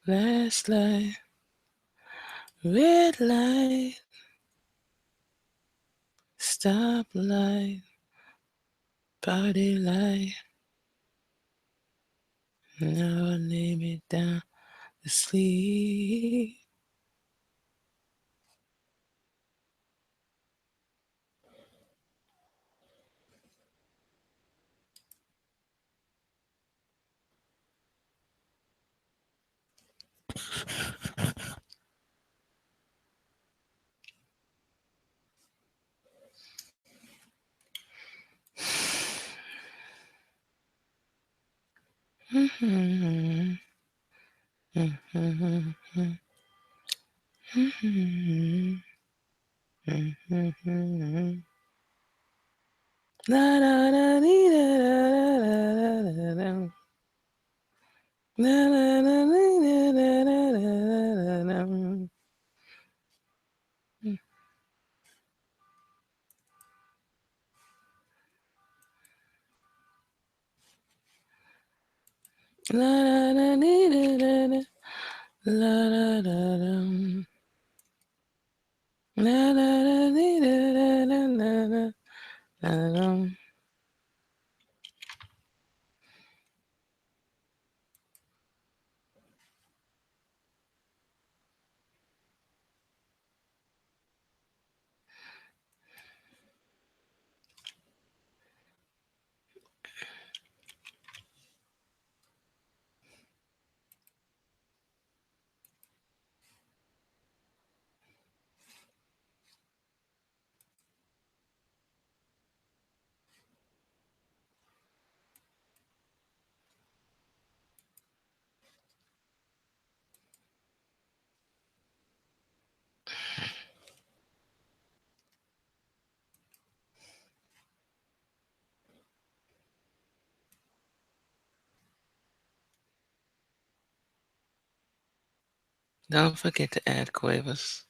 Flashlight, red light, stoplight, party light. Now I lay me down to sleep. La la la dee da da da da da da. La la la dee da da da da da da. La la la dee da da da. La la la la. La la la dee da da da da da da. Don't forget to add quavers.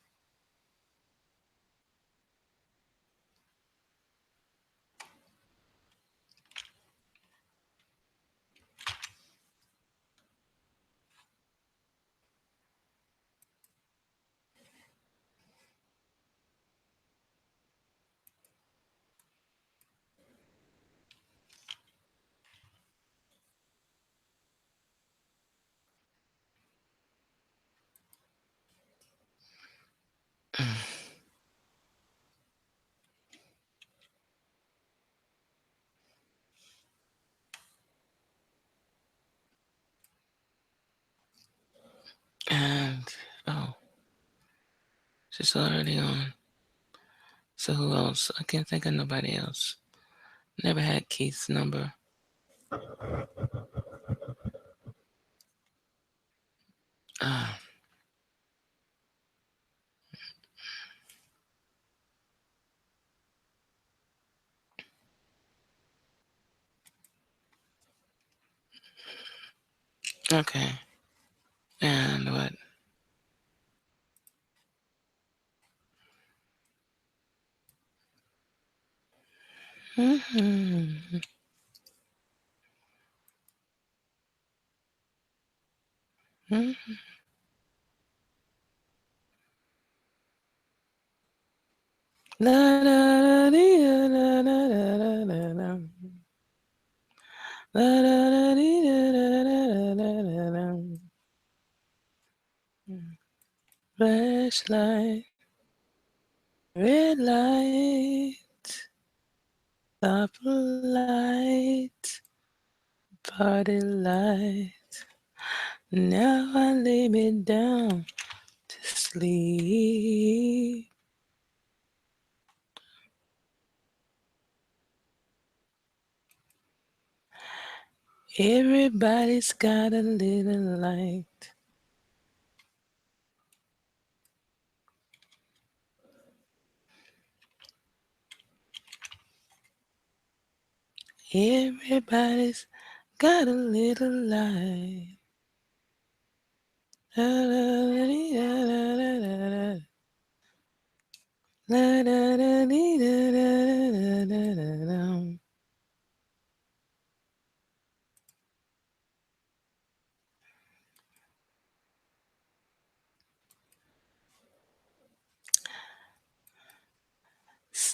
And oh, she's already on. So who else? I can't think of nobody else. Never had Keith's number. Ah, okay. And what? Mm-hmm. Mm-hmm. La la la dee da da da da da da. La la la dee da da da da da da. Flashlight, red light, stoplight, party light. Now I lay me down to sleep. Everybody's got a little light. Everybody's got a little light. La la la dee da da da da da. La da da dee da da da da da da.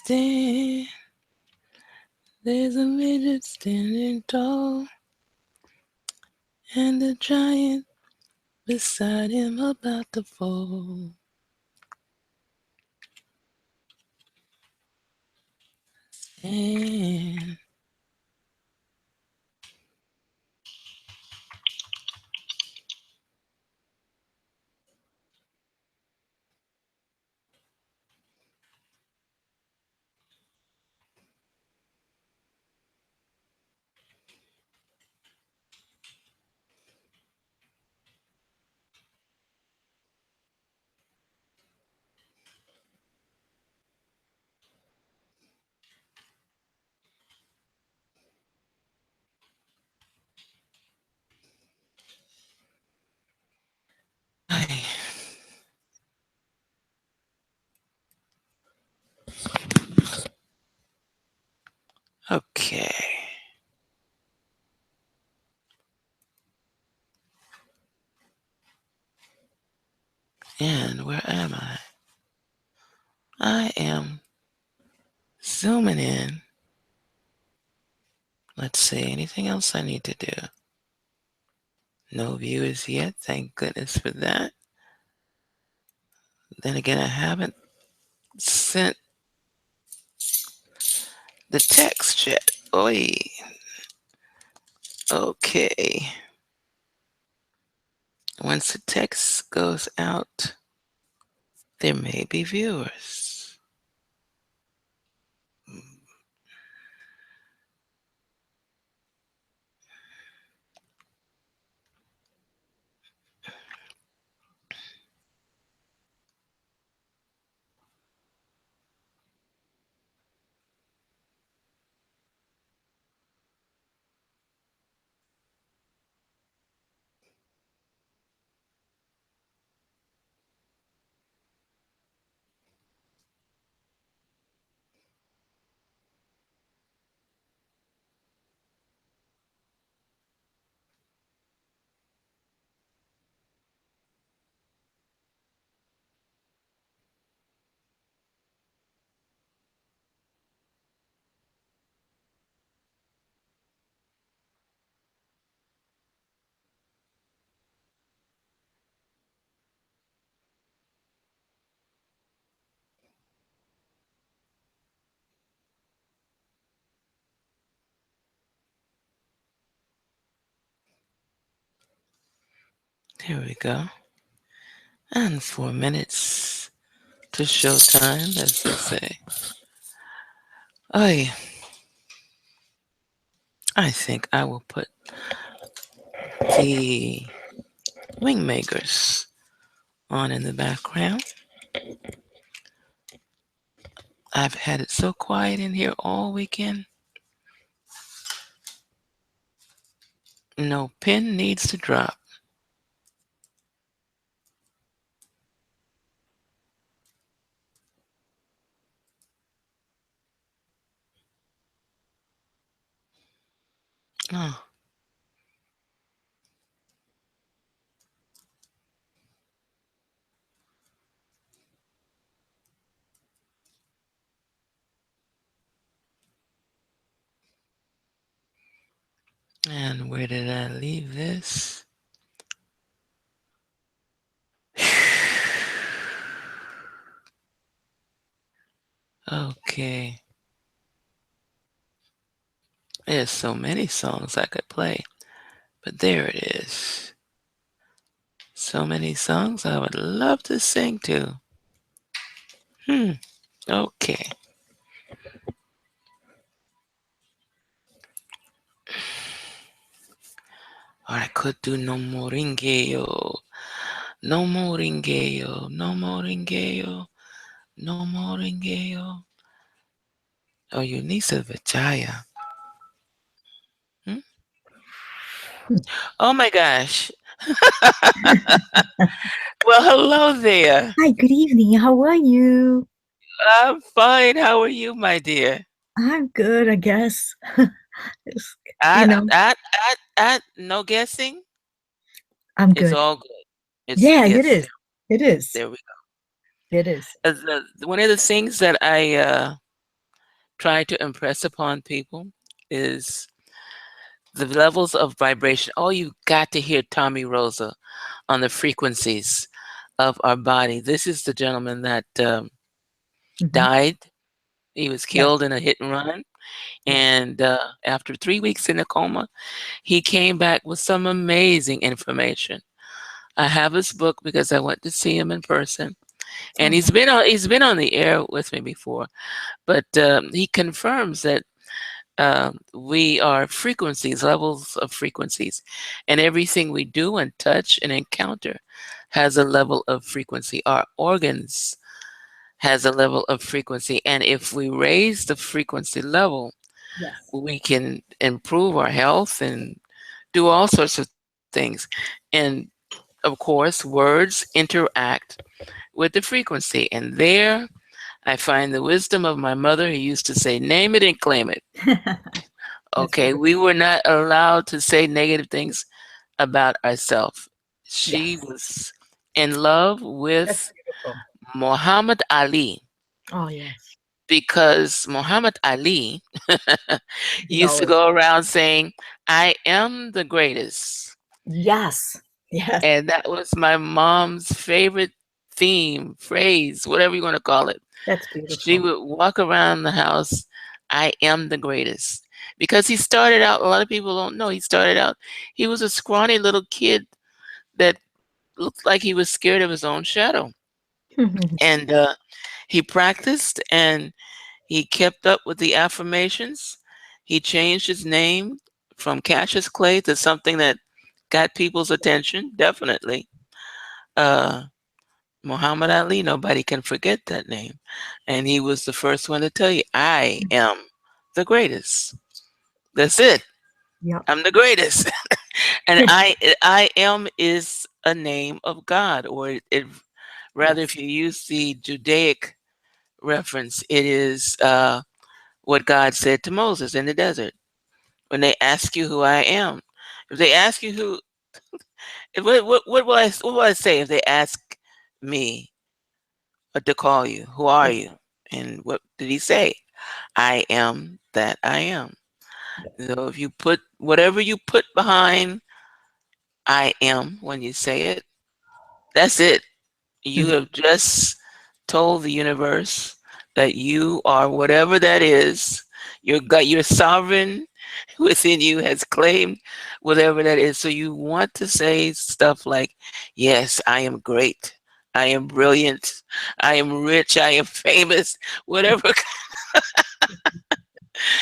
stand. There's a midget standing tall, and a giant beside him about to fall. And I, okay. And where am I? I am zooming in. Let's see, anything else I need to do? No viewers yet, thank goodness for that. Then again, I haven't sent the text yet. Oi. Okay. Once the text goes out, there may be viewers. There we go. And 4 minutes to showtime, as they say. I think I will put the wingmakers on in the background. I've had it so quiet in here all weekend. No pin needs to drop. Oh. And where did I leave this? Okay. There's so many songs I could play, but there it is. So many songs I would love to sing to. Okay. Or I could do No More Ringeo. No More Ringeo. No More Ringeo. No More Ringeo. Oh, Eunice Vijaya. Oh my gosh. Well, hello there. Hi, good evening. How are you? I'm fine. How are you, my dear? I'm good, I guess. It's, you I, know, no guessing. I'm It's good. all good. Yeah, it Yes. is. It is. There we It is. go. One of the things that I try to impress upon people is the levels of vibration. Oh, you got to hear Tommy Rosa on the frequencies of our body. This is the gentleman that Mhm. died. He was Yes, killed in a hit and run. yes. And after 3 weeks in a coma, he came back with some amazing information. I have his book because I went to see him in person, and Oh, he's been on the air with me before. But he confirms that we are frequencies, levels of frequencies, and everything we do and touch and encounter has a level of frequency. Our organs has a level of frequency, and if we raise the frequency level, yes. we can improve our health and do all sorts of things. And of course, words interact with the frequency. And there I find the wisdom of my mother who used to say, name it and claim it. That's Okay, we beautiful. were not allowed to say negative things about ourselves. She Yes, was in love that's with beautiful. Muhammad Ali Oh, yes. because Muhammad Ali He used to always go around saying, I am the greatest. yes, yes, And that was my mom's favorite theme, phrase, whatever you want to call it. that's She beautiful. would walk around the house, I am the greatest. Because he started out, a lot of people don't know, he started out, he was a scrawny little kid that looked like he was scared of his own shadow. And he practiced and he kept up with the affirmations. He changed his name from Cassius Clay to something that got people's attention, definitely. Uh, Muhammad Ali, nobody can forget that name. And he was the first one to tell you, I am the greatest. That's it. Yep. I'm the greatest. And I am is a name of God, or it rather, if Yes. you use the Judaic reference, it is what God said to Moses in the desert when they ask you who I am. If they ask you who, what will I say if they ask me to call you? Who are Yes. you? And what did he say? I am that I am. Yes. So if you put whatever you put behind I am when you say it, that's it. You Mhm. have just told the universe that you are whatever that is. Your God, your sovereign within you has claimed whatever that is. So you want to say stuff like, yes, I am great. I am brilliant. I am rich. I am famous. Whatever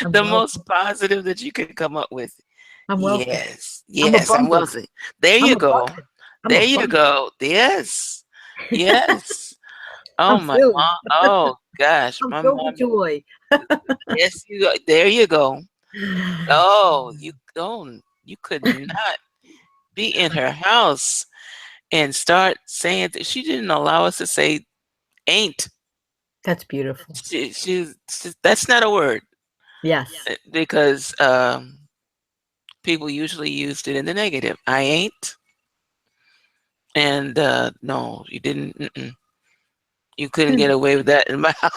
I'm the wealthy. most positive that you could come up with. I'm wealthy. Yes, I'm yes, I'm abundant. wealthy. There I'm you go. abundant. I'm There you abundant. go. Yes. Yes. Oh I'm my filled. mom. Oh gosh, I'm my filled with mom. joy. Yes, you go. There you go. Oh, you don't. You could not be in her house and start saying that she didn't allow us to say ain't. That's beautiful. That's not a word Yes. because people usually used it in the negative. I ain't, and no, you didn't. You couldn't get away with that in my house.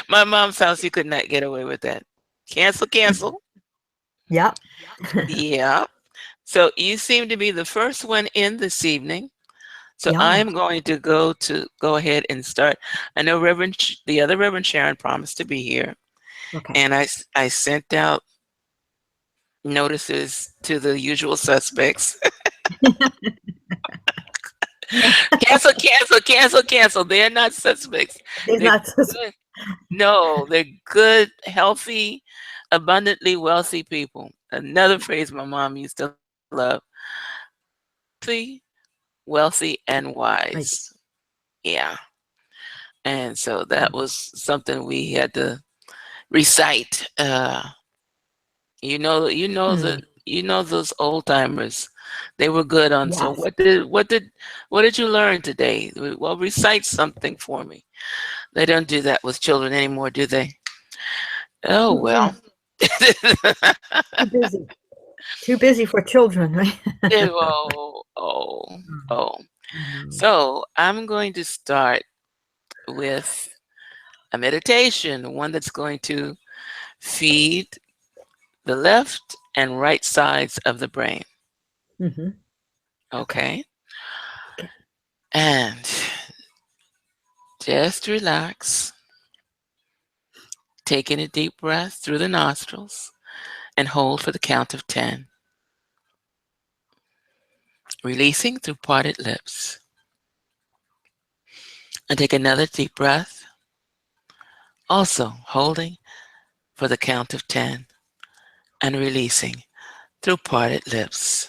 My mom's house. You could not get away with that. Cancel, cancel. Yep. Yeah. So you seem to be the first one in this evening. So Yeah. I'm going to go ahead and start. I know the other Reverend Sharon promised to be here, Okay. and I sent out notices to the usual suspects. Cancel, cancel, cancel, cancel. They're not suspects. He's They're not good. No, they're good, healthy, abundantly wealthy people. Another phrase my mom used to love: healthy, wealthy, and right. wise. Yeah. And so that was something we had to recite. Mm. You know those old timers. They were good on. So Yes. what did you learn today? Well, recite something for me. They don't do that with children anymore, do they? Oh Mm-mm. well. Too busy. Too busy for children, right? Oh, oh, Mm. oh. I know. So I'm going to start with A meditation, one that's going to feed the left and right sides of the brain. Mhm. Okay. Okay? Okay. And just relax, taking a deep breath through the nostrils and hold for the count of 10, releasing through parted lips. And take another deep breath, also holding for the count of 10 and releasing through parted lips.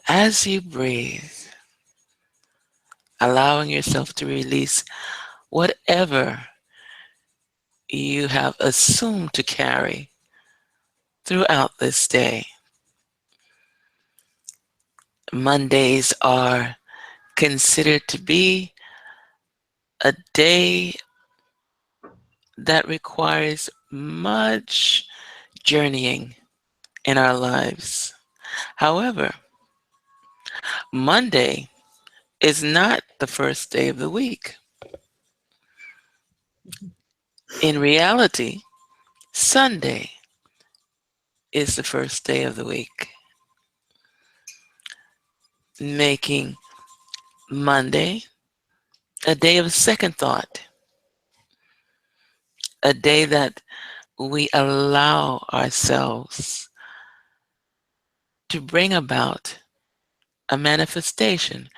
As you breathe, allowing yourself to release whatever you have assumed to carry throughout this day. Mondays are considered to be a day that requires much journeying in our lives. However, Monday is not the first day of the week. In reality, Sunday is the first day of the week, making Monday a day of second thought, a day that we allow ourselves to bring about a manifestation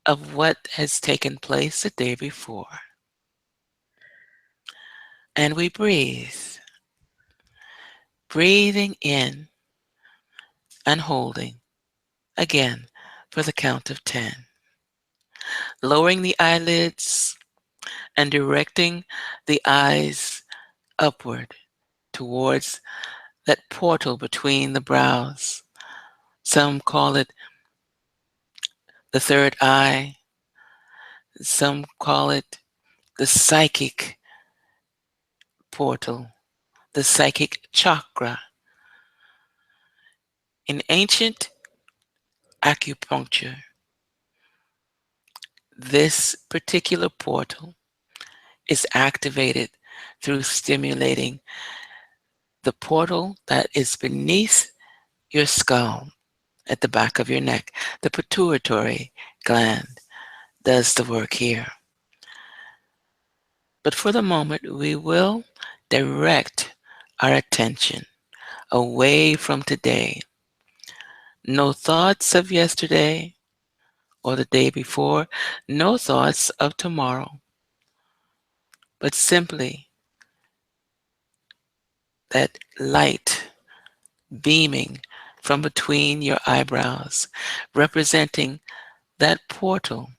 of what has taken place the day before. And we breathe, breathing in and holding again for the count of 10, lowering the eyelids and directing the eyes upward towards that portal between the brows. Some call it the third eye, some call it the psychic portal, the psychic chakra. In ancient acupuncture, this particular portal is activated through stimulating the portal that is beneath your skull at the back of your neck. The pituitary gland does the work here. But for the moment, we will direct our attention away from today. No thoughts of yesterday or the day before, no thoughts of tomorrow, but simply that light beaming from between your eyebrows, representing that portal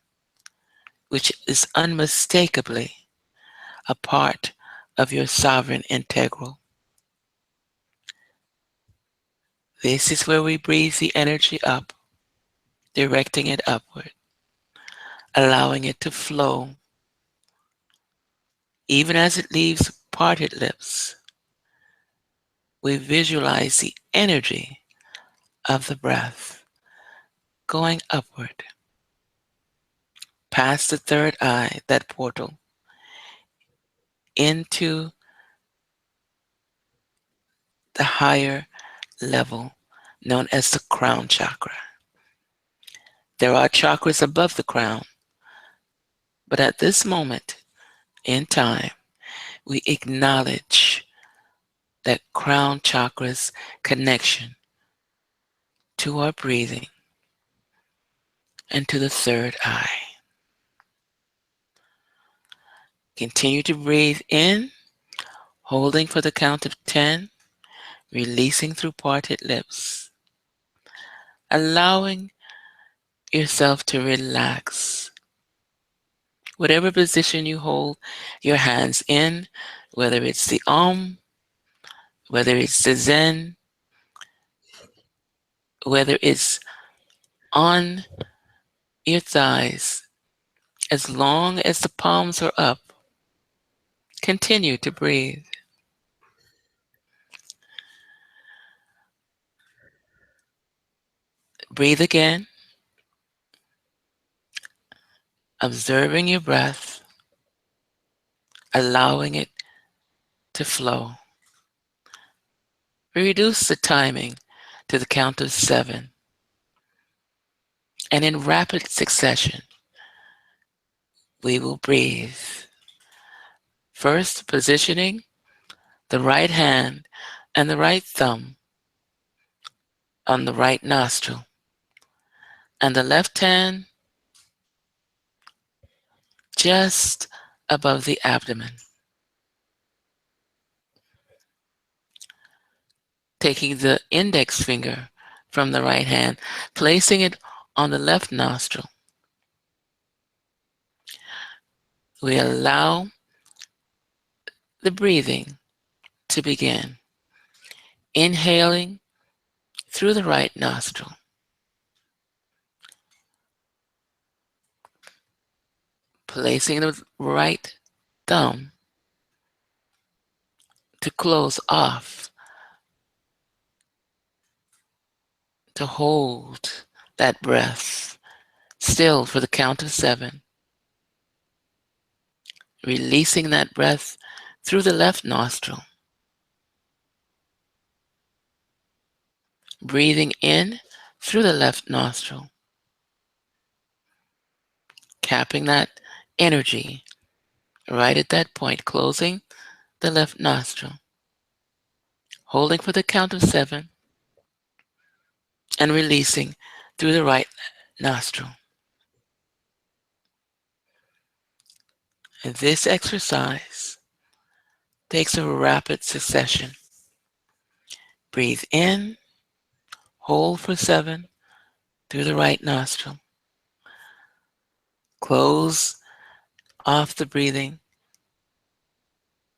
which is unmistakably a part of your sovereign integral. This is where we breathe the energy up, directing it upward, allowing it to flow, even as it leaves parted lips. We visualize the energy of the breath going upward, past the third eye, that portal, into the higher level known as the crown chakra. There are chakras above the crown, but at this moment in time, we acknowledge that crown chakra's connection to our breathing and to the third eye. Continue to breathe in, holding for the count of 10, releasing through parted lips, allowing yourself to relax. Whatever position you hold your hands in, whether it's the whether it's the Zen, whether it's on your thighs, as long as the palms are up, continue to breathe. Breathe again, observing your breath, allowing it to flow. We reduce the timing to the count of 7, and in rapid succession, we will breathe. First, positioning the right hand and the right thumb on the right nostril, and the left hand just above the abdomen. Taking the index finger from the right hand, placing it on the left nostril, we allow the breathing to begin. Inhaling through the right nostril, placing the right thumb to close off, to hold that breath still for the count of 7, releasing that breath through the left nostril, breathing in through the left nostril, capping that energy right at that point, closing the left nostril, holding for the count of 7, and releasing through the right nostril. And this exercise takes a rapid succession. Breathe in, hold for 7 through the right nostril. Close off the breathing.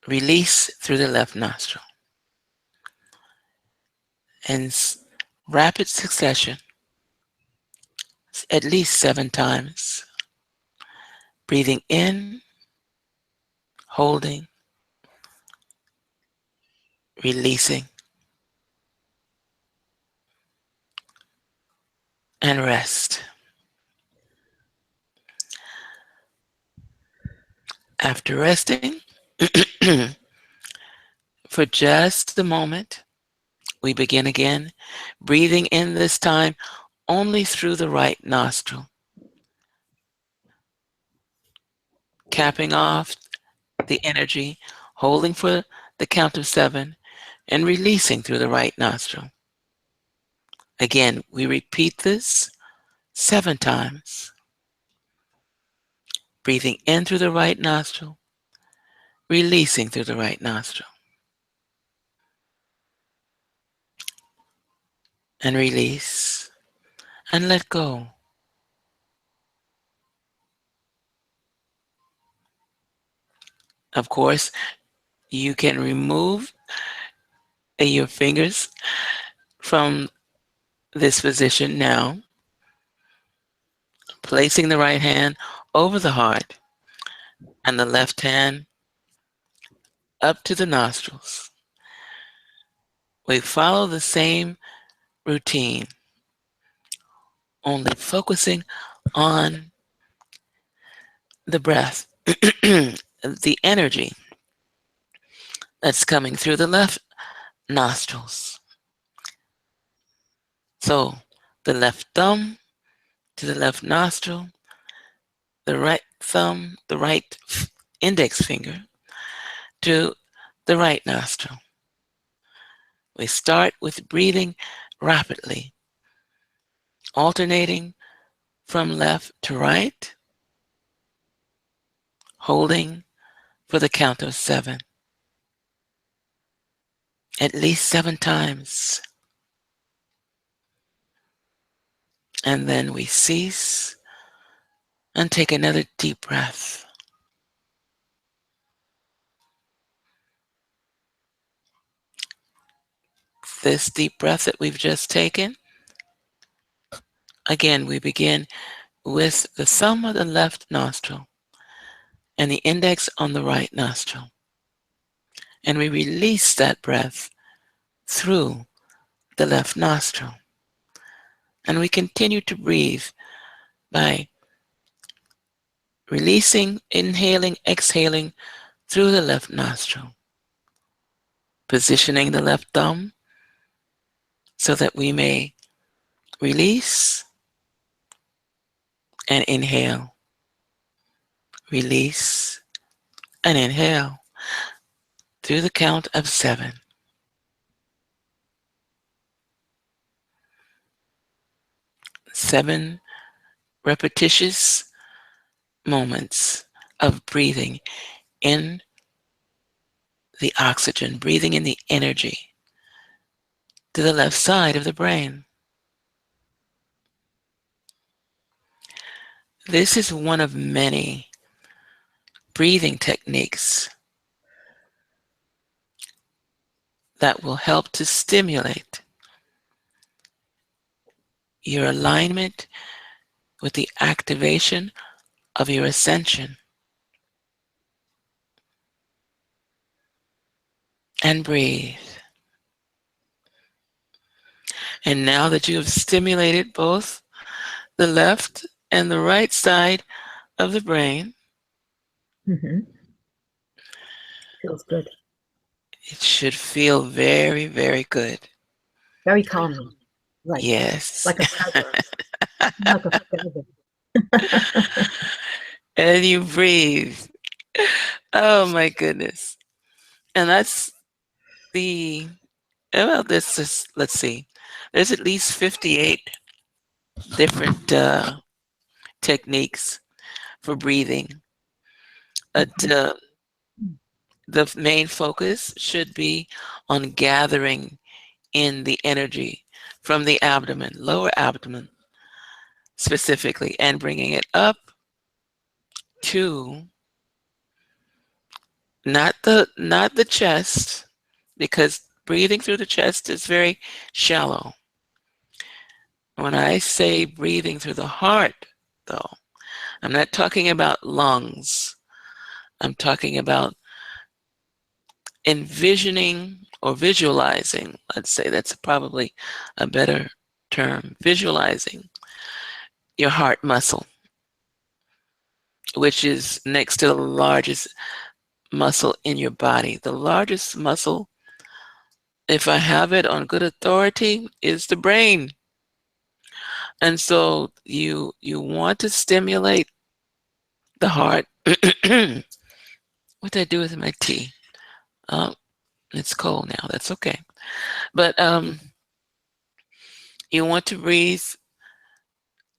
Release through the left nostril. In rapid succession, at least 7 times. Breathing in, holding, releasing, and rest. After resting, for just a moment, we begin again, breathing in this time only through the right nostril, capping off the energy, holding for the count of 7, and releasing through the right nostril. Again, we repeat this 7 times. Breathing in through the right nostril, releasing through the right nostril, and release, and let go. Of course, you can remove your fingers from this position now, placing the right hand over the heart and the left hand up to the nostrils. We follow the same routine, only focusing on the breath, the energy that's coming through the left nostrils. So the left thumb to the left nostril, the right thumb, the right index finger to the right nostril. We start with breathing rapidly, alternating from left to right, holding for the count of 7, at least 7 times. And then we cease and take another deep breath. This deep breath that we've just taken, again, we begin with the thumb of the left nostril and the index on the right nostril. And we release that breath through the left nostril. And we continue to breathe by releasing, inhaling, exhaling through the left nostril, positioning the left thumb so that we may release and inhale, release and inhale through the count of 7. 7 repetitious moments of breathing in the oxygen, breathing in the energy to the left side of the brain. This is one of many breathing techniques that will help to stimulate your alignment with the activation of your ascension. And breathe. And now that you have stimulated both the left and the right side of the brain, Feels good. it should feel very, very good. Very calming. Right. Yes. Like a feather. Like a feather. And you breathe. Oh my goodness. And that's the, well, this is, let's see, there's at least 58 different techniques for breathing. But the main focus should be on gathering in the energy from the abdomen, lower abdomen specifically, and bringing it up to not the chest, because breathing through the chest is very shallow. When I say breathing through the heart, though, I'm not talking about lungs. I'm talking about envisioning or visualizing, let's say that's probably a better term, visualizing your heart muscle, which is next to the largest muscle in your body. The largest muscle, if I have it on good authority, is the brain. And so you want to stimulate the heart. What did I do with my tea? It's cold now. That's okay. But you want to breathe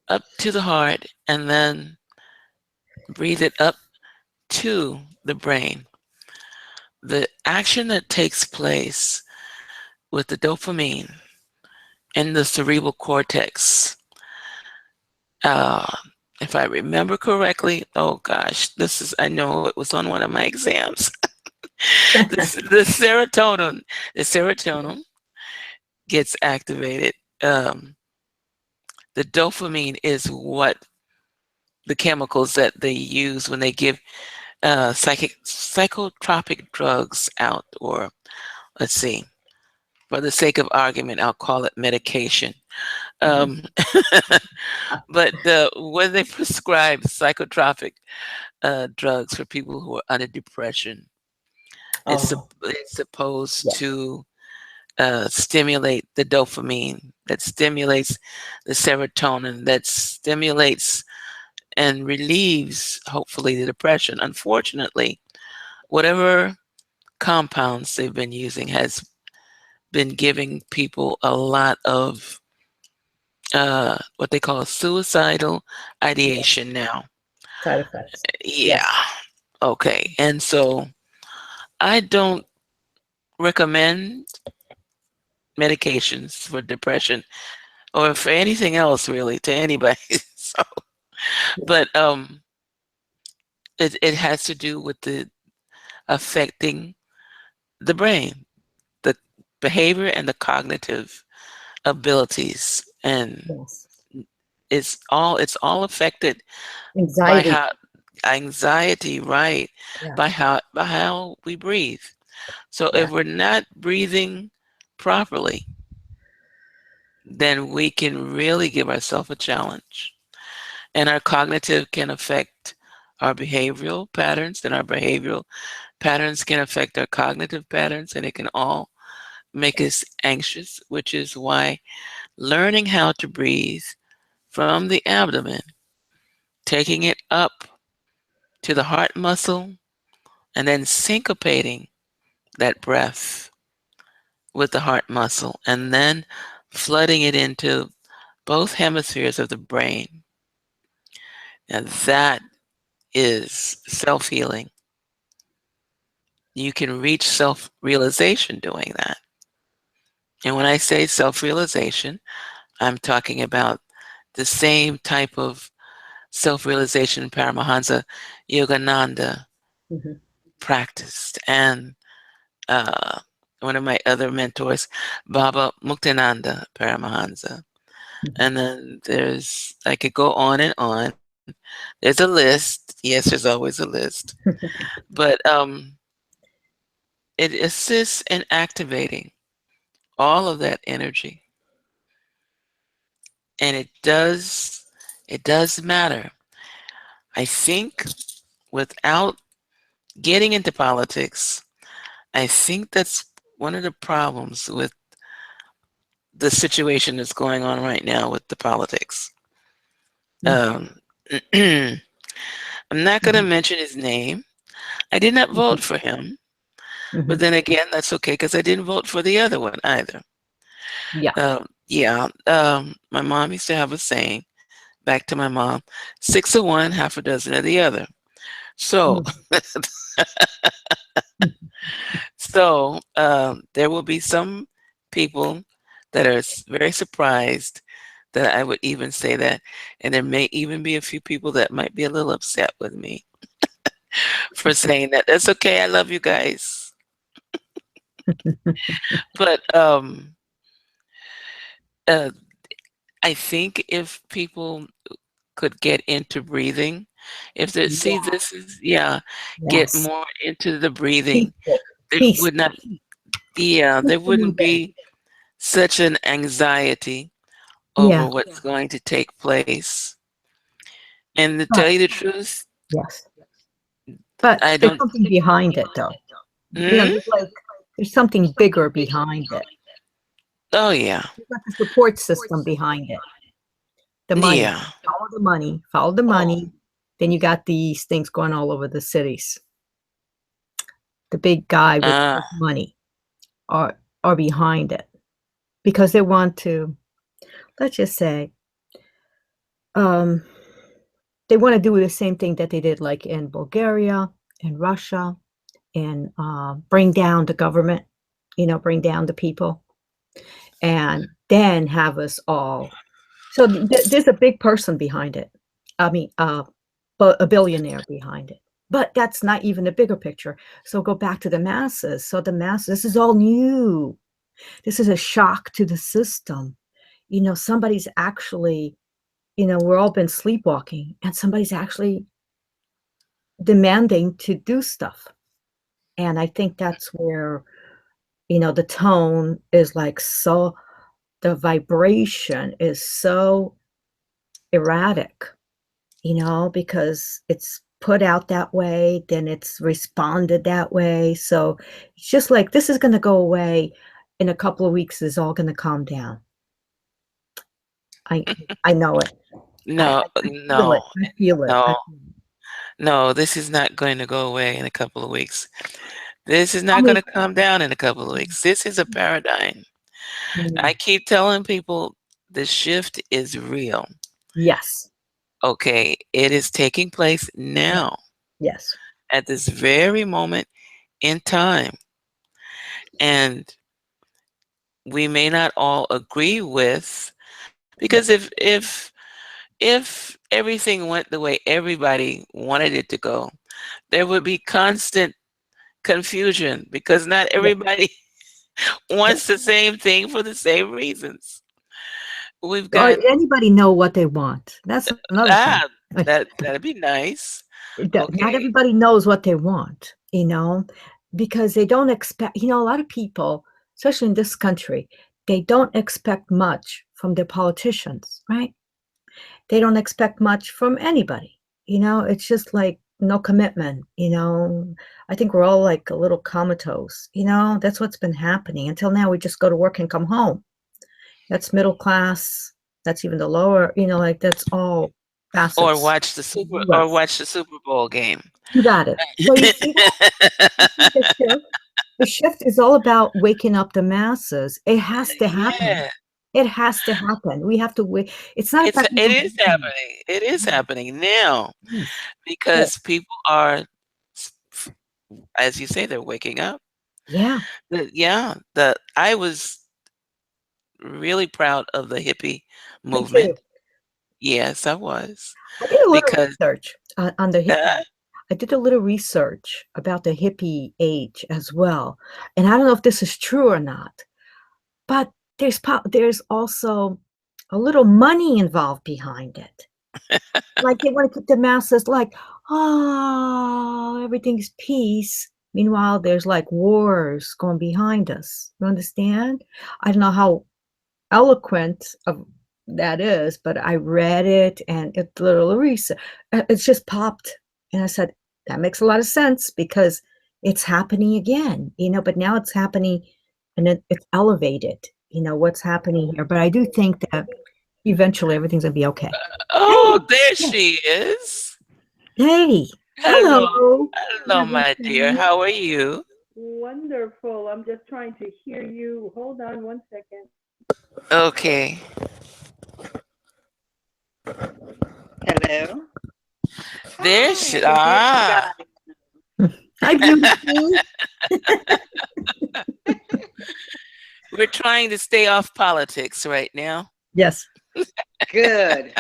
up to the heart and then breathe it up to the brain. The action that takes place with the dopamine in the cerebral cortex, if I remember correctly, oh gosh, I know it was on one of my exams. the serotonin gets activated. The dopamine is what the chemicals that they use when they give psychotropic drugs out, or let's see, for the sake of argument, I'll call it medication. But when they prescribe psychotropic drugs for people who are under depression, it's supposed to stimulate the dopamine, that stimulates the serotonin, that stimulates and relieves, hopefully, the depression. Unfortunately, whatever compounds they've been using has been giving people a lot of what they call suicidal ideation now. Side effects. Yeah. Okay. And so I don't recommend medications for depression or for anything else really to anybody. So, but it has to do with the affecting the brain, the behavior and the cognitive abilities, and it's all affected by Anxiety. how anxiety, right? By how we breathe. So if we're not breathing properly, then we can really give ourselves a challenge, and our cognitive can affect our behavioral patterns, and our behavioral patterns can affect our cognitive patterns, and it can all make us anxious, which is why learning how to breathe from the abdomen, taking it up to the heart muscle, and then syncopating that breath with the heart muscle, and then flooding it into both hemispheres of the brain. And that is self healing. You can reach self realization doing that. And when I say self realization, I'm talking about the same type of self realization Paramahansa Yogananda Mhm. practiced. And uh, one of my other mentors, Baba Muktananda Paramahansa. Mhm. And then I could go on and on. There's a list. Yes, there's always a list. But it assists in activating all of that energy. And it does matter. I think without getting into politics, I think that's one of the problems with the situation that's going on right now with the politics. Okay. Um, I'm not going to Mhm. mention his name. I did not Mhm. vote for him, but Mhm. then again, that's okay because I didn't vote for the other one either. Yeah. Yeah, my mom used to have a saying, back to my mom, six of one, half a dozen of the other. So, Mhm. Mhm. there will be some people that are very surprised that I would even say that, and there may even be a few people that might be a little upset with me for saying that. That's okay. I love you guys. But uh, I think if people could get into breathing, if they see Yeah. this is, yeah, get Yes. more into the breathing, Peaceful. there would not, Peaceful. yeah, there Peaceful wouldn't moving. be such an anxiety over Yeah. what's going to take place. And to tell But you the truth, yes. But I there's don't. something behind it, though. Hmm? There's something bigger behind it. Oh yeah, You've got the support system behind it. The money. yeah. Follow the money. Follow the Oh, money. Then you got these things going all over the cities. The big guy with uh, big money are behind it because they want to, let's just say, um, they want to do the same thing that they did like in Bulgaria and Russia and bring down the government, bring down the people and then have us all. So there's a big person behind it. I mean, a billionaire behind it. But that's not even the bigger picture. So go back to the masses. So the masses, this is all new. This is a shock to the system. Somebody's actually, we're all been sleepwalking and somebody's actually demanding to do stuff. And I think that's where, the tone is like so, the vibration is so erratic, because it's put out that way, then it's responded that way. So it's just like this is going to go away in a couple of weeks, is all going to calm down. I I know it. no, I feel it. no, I feel it. no, no. This is not going to go away in a couple of weeks. This is Tell not going me. to calm down in a couple of weeks. This is a paradigm. I Mm, keep telling people the shift is real. yes. Okay, it is taking place Yeah. now Yes. at this very moment in time. And we may not all agree with, because Yes. if everything went the way everybody wanted it to go, there would be constant confusion because not Yes. everybody Yes. wants the same thing for the same reasons. We've Or got anybody know what they want. That's another thing. ah that'd be nice. Not Okay. everybody knows what they want, because they don't expect, a lot of people, especially in this country, they don't expect much from their politicians, right? They don't expect much from anybody. It's just like no commitment, you know? I think we're all, like, a little comatose, you know? That's what's been happening. Until now, we just go to work and come home. That's middle class. That's even the lower, you know, like, that's all Or facets watch the of the US. Watch the Super Bowl game. You got it. So you see that? You see the shift? The shift is all about waking up the masses. It has to happen. Yeah. It has to happen. We have to wait. It's not about It even is waking. happening. It is happening now Yes. But because people are, s- f- as you say, they're waking up. yeah, Yeah, I was really proud of the hippie me too. movement. Yes, I was I did a little because research on the uh, hippie. I did a little research about the hippie age as well, and I don't know if this is true or not, but there's also a little money involved behind it. Like, they wanna keep the masses like, "Oh, everything's peace." Meanwhile, there's, like, wars going behind us. You understand? I don't know how eloquent of that is, but I read it and it literally it's just popped, and I said, "That makes a lot of sense because it's happening again," you know, but now it's happening and it's elevated, you know, what's happening here, but I do think that eventually everything's gonna be okay. oh, Hey! there Yeah. she is. Hey! Hello, Hello, hello, Reverend my dear. Sharon. How are you? Wonderful. I'm just trying to hear you. Hold on one second. Okay, Hello. there Hi, I she. can hear you Ah, guys. Hi, beautiful. we're trying to stay off politics right now. Yes. Good.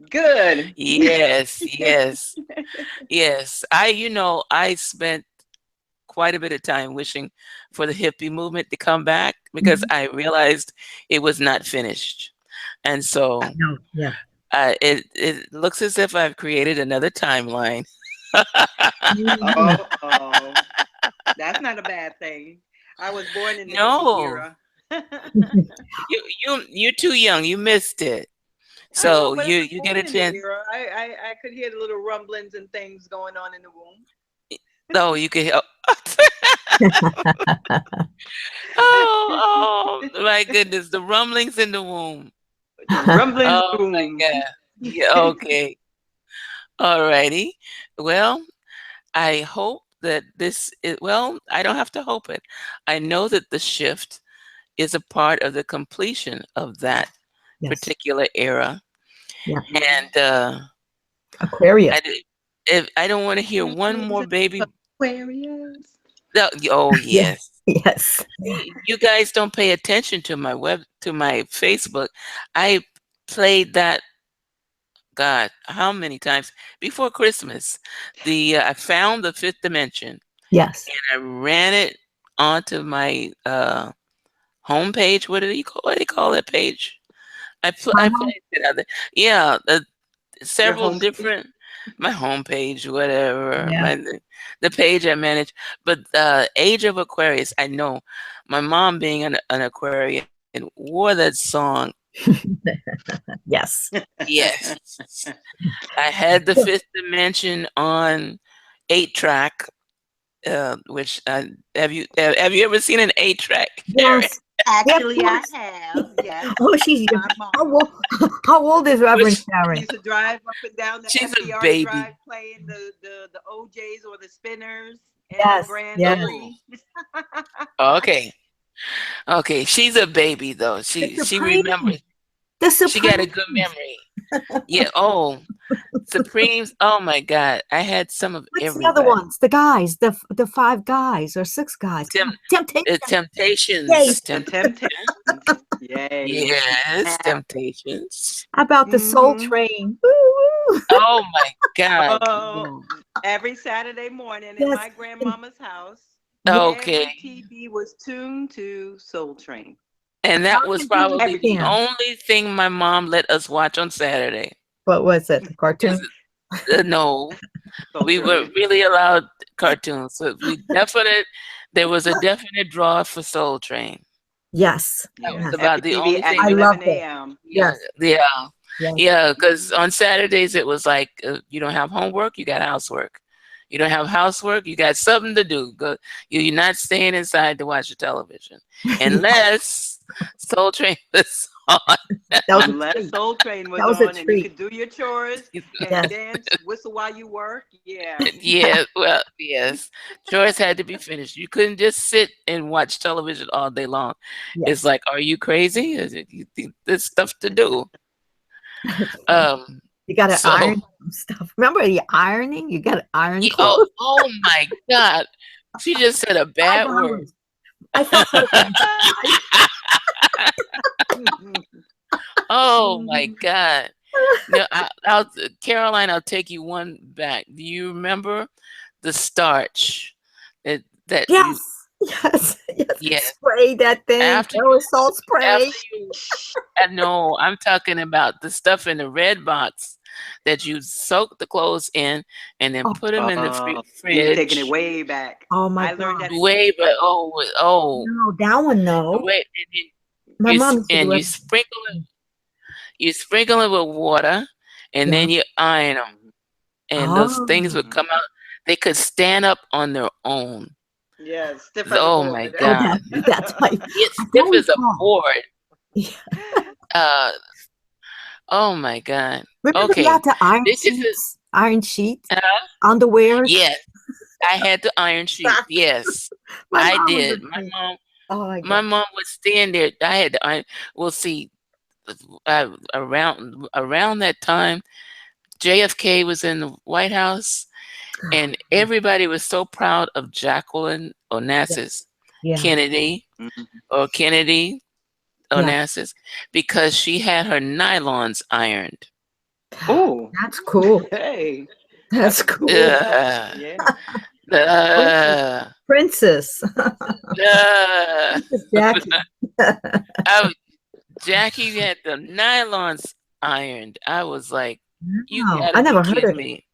Good. Yes, yes, yes. I spent quite a bit of time wishing for the hippie movement to come back because Mhm. I realized it was not finished. And so No, yeah. it looks as if I've created another timeline. Mhm. Oh, oh. That's not a bad thing. I was born in the hippie No, era. you're too young. You missed it. I know, So but I was you get a born in the chance. era. I could hear the little rumblings and things going on in the womb. Oh, you can help. Oh, my goodness, the rumblings in the womb. The rumblings Oh in the my womb. God. Yeah, okay. All righty. Well, I hope that well, I don't have to hope it. I know that the shift is a part of the completion of that Yes. particular era. Yeah. Mhm. And Aquarius. I, if I don't want to hear one Is more it baby. Aquarius? Oh, Yeah. yes. Yes. See, you guys don't pay attention to my Facebook. I played that, God, how many times before Christmas? I found the fifth dimension Yes. and I ran it onto my homepage. What do you call that page? I Uh-huh. played it other, yeah, Your several home page? different, my homepage, whatever, Yeah. the page I manage. But Age of Aquarius, I know my mom being an Aquarian wore that song. Yes. Yes, I had the Yeah. fifth dimension on 8 track. Which have you ever seen an 8 track, Sharon? Yes. Yeah, of Actually, I course. have. Yes. Oh, she's My how mom. old how old is Reverend Which Sharon? Used to drive up and down the she's a FDR drive baby. playing the OJs or the spinners in the Yes. Grand Yes. Oh, Prix. okay, okay. She's a baby though. The She Supreme. remembers. The She got a Supreme. good memory. Yeah. Oh, Supremes. Oh my God. I had some of What's the other everybody. ones? The guys, the 5 guys or 6 guys. Tem- Come on. Temptation. Yay. Temptations. The Temptations. Yay. Yes, Temptations. How about the Soul Hmm. Train? Woo, woo. Oh my God. Oh, Yeah. every Saturday morning in Yes. my grandmama's house, Yeah. Okay. every TV was tuned to Soul Train. And How that was could you probably Every the TV. understand? only thing my mom let us watch on Saturday. What was it? The Is cartoon? no, Soul we were Train. really allowed cartoons. So there was a definite draw for Soul Train. Yes. That was Yeah, Yes. about every the TV only at thing I we could. loved 11 it. a.m. Yeah, Yes. yeah, Yes. yeah. Because Hmm. on Saturdays it was like you don't have homework, you got housework. You don't have housework. You got something to do. Go. You're not staying inside to watch the television, unless Soul Train was on. That was a Unless treat. Soul Train was That was a on and you treat. could do your chores and Yes. dance, whistle while you work. Yeah. Yeah, well, yes. Chores had to be finished. You couldn't just sit and watch television all day long. It's Yes. like, are you crazy? You think there's stuff to do. Um, You got to so iron some stuff. Remember the ironing? You got to iron oh, clothes. oh my God. She just said a bad word. 5 hours. I felt so bad. Oh my God. No, Caroline, I'll take you one back. Do you remember the starch that Yes. you Yes. Yes. yes Spray that thing. after That was salt spray. you no, I'm talking about the stuff in the red box that you soak the clothes in and then Oh, put them in the You're taking it fridge. way back. oh my I learned God. that. Way, but No, that one, no. way, and My mom used to do you it. sprinkle it with water, and Yeah. then you iron them, and those things Oh. would come out. They could stand up on their own. Yeah, stiff as a Oh my board. Oh, God, that's like, it's I stiff don't as a recall. board. Yeah. Uh, oh my God. Remember you Okay, had to iron this is sheets? Iron sheets? uh, Underwears? yes. I had to iron sheets. Yes, My I mom was did. a treat. Oh my My God. mom would stand there. I had to iron. Well, see, around that time, JFK was in the White House, and everybody was so proud of Jacqueline Yeah. Onassis Yeah. Kennedy or Kennedy Yeah. Onassis because she had her nylons ironed. Oh, That's cool. hey. That's cool. Yeah. Princess. uh, Princess Jackie. I, Jackie had the nylons ironed. I was like, you Wow. gotta I be never heard kidding of it. me.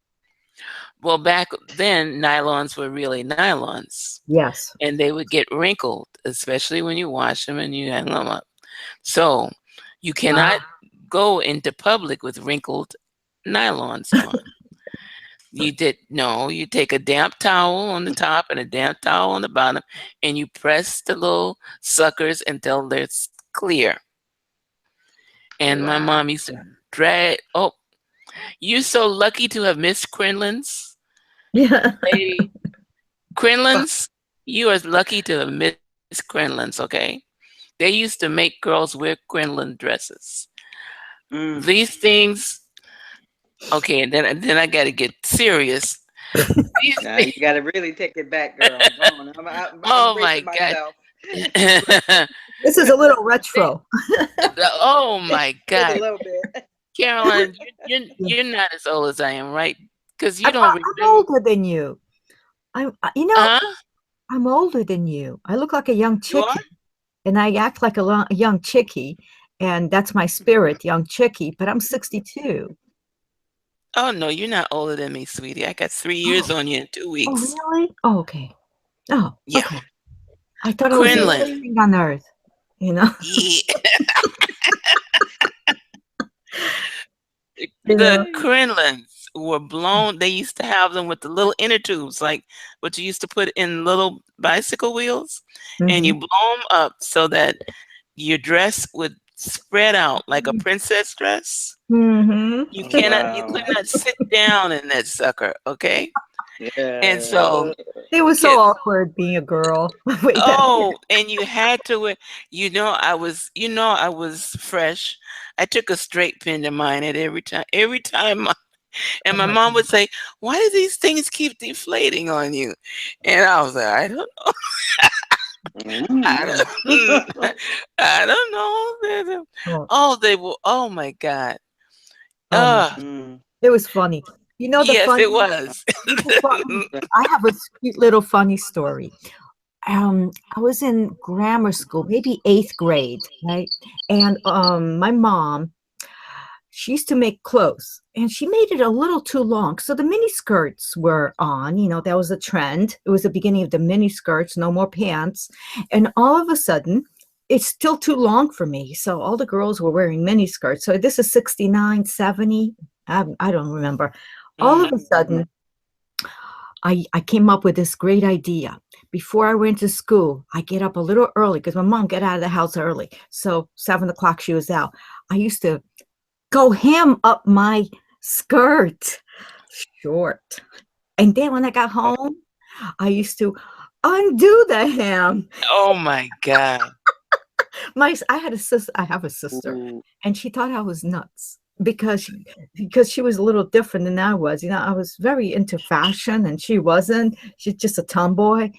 Well, back then, nylons were really nylons, Yes. and they would get wrinkled, especially when you wash them and you hang them up. So you Wow. cannot go into public with wrinkled nylons on. You take a damp towel on the top and a damp towel on the bottom, and you press the little suckers until they're clear. And my mom used to drag. Oh, you're so lucky to have missed crinolines, Yeah. lady. Crinolines, you are lucky to have missed crinolines. Okay, they used to make girls wear crinoline dresses. These things. Okay, and then I got to get serious. These Now things. you got to really take it back, girl. Go on. I'm Oh my bracing God. myself. This is a little retro. Oh my Just a God, little bit. Caroline, you're not as old as I am, right? Because you I'm, don't I'm remember. older than you. Huh? I'm older than you. I look like a young You are? chickie, and I act like a young chickie, and that's my spirit, young chickie. But I'm 62. Oh no, you're not older than me, sweetie. I got 3 years Oh, on you in 2 oh, weeks. really? Oh, okay. Oh, Yeah, okay. I thought I was the Quinlan. oldest thing on earth. You know. Yeah, You the know. Hey. crinolines were blown. They used to have them with the little inner tubes, like what you used to put in little bicycle wheels, and you Mhm. blow them up so that your dress would spread out like a princess dress. Mhm. You could Wow. not sit down in that sucker, okay? And Yeah. so, It was so get awkward being a girl way back then. and you had to wear, I was fresh. I took a straight pin to mine at every time, and Oh my my mom God. would say, "Why do these things keep deflating on you?" And I was like, "I don't know. I Mm. don't, I don't know." Oh, Oh, they were. Oh my God. oh my. Mm. It was funny. You know the Yes, funny. it was. I have a cute little funny story. I was in grammar school, maybe 8th grade, right? And my mom, she used to make clothes, and she made it a little too long. So the mini skirts were on, that was a trend. It was the beginning of the mini skirts, no more pants. And all of a sudden, it's still too long for me. So all the girls were wearing mini skirts. So this is 69, 70. I don't remember. All of Mhm. a sudden, I came up with this great idea. Before I went to school, I get up a little early because my mom got out of the house early. So 7 o'clock she was out. I used to go hem up my skirt short. And then when I got home, I used to undo the hem. Oh my God. I had a sister. I have a sister, Ooh. and she thought I was nuts because she was a little different than I was. I was very into fashion, and she wasn't. She's just a tomboy,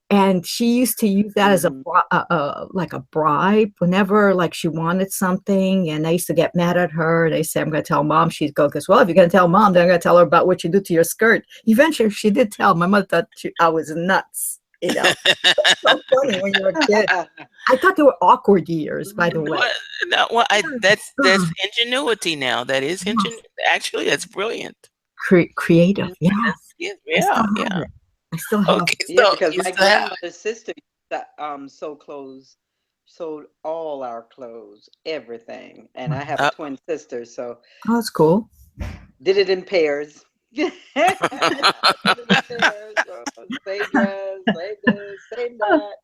and she used to use that as a like a bribe whenever like she wanted something. And I used to get mad at her. They say, "I'm going to tell mom." She'd go, "Because well, if you're going to tell mom, then I'm going to tell her about what you do to your skirt." Eventually, she did tell. My mother thought I was nuts. It's so funny when you're a kid. I thought they were awkward years, by the way. That's ingenuity now. That is actually, that's brilliant. Creative, yeah. Yeah, I still yeah. have it. I still have Okay, it. Yeah, so because you my still have grandmother's sister sewed clothes, sewed all our clothes, everything. And I have a twin sister, so Oh, that's cool. did it in pairs. Did it in pairs. So same dress, same this, same that.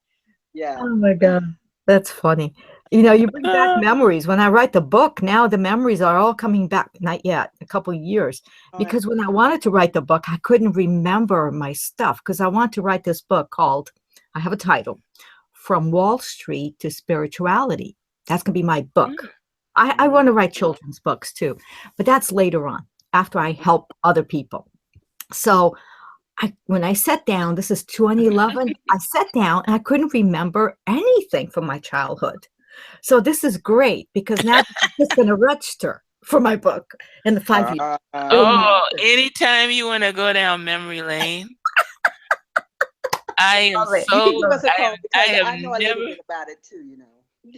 Yeah. Oh my God. That's funny. You bring back memories. When I write the book, now the memories are all coming back. Not yet, a couple of years. Because when I wanted to write the book, I couldn't remember my stuff because I want to write this book called, I have a title, From Wall Street to Spirituality. That's going to be my book. I want to write children's books too, but that's later on after I help other people. So when I sat down, this is 2011, I sat down and I couldn't remember anything from my childhood. So this is great because now it's just going to register for my book in the 5 years. Oh, anytime you want to go down memory lane, I am You so. can give us a call I because have I know a never. little bit about it too,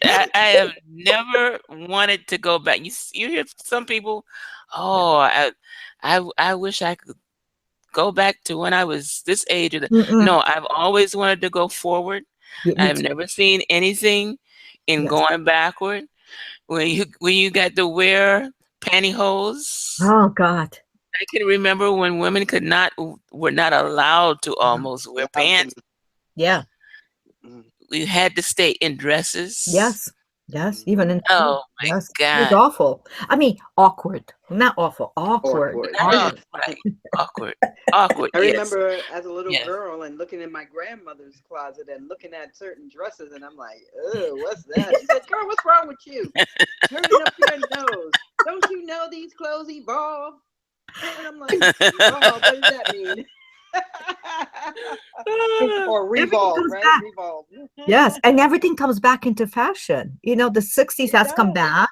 I have never wanted to go back. You hear some people, oh, I wish I could go back to when I was this age. No, I've always wanted to go forward. Me I've too. never seen anything in Yes. going backward. When you got to wear pantyhose. Oh God. I can remember when women were not allowed to almost wear pants. Yeah. We had to stay in dresses. Yes. Yes. Even in Oh my yes. It God. was awful. I mean, awkward. Not awful. Awkward. Right. Awkward. Awkward. I Yes. remember as a little Yes. girl and looking in my grandmother's closet and looking at certain dresses, and I'm like, "Oh, what's that?" She said, "Girl, what's wrong with you? Turning up your nose. Don't you know these clothes evolve?" And I'm like, "Evolve? What does that mean?" Or revolve, right? Back. Revolve. Yes, and everything comes back into fashion. The 60s has come back.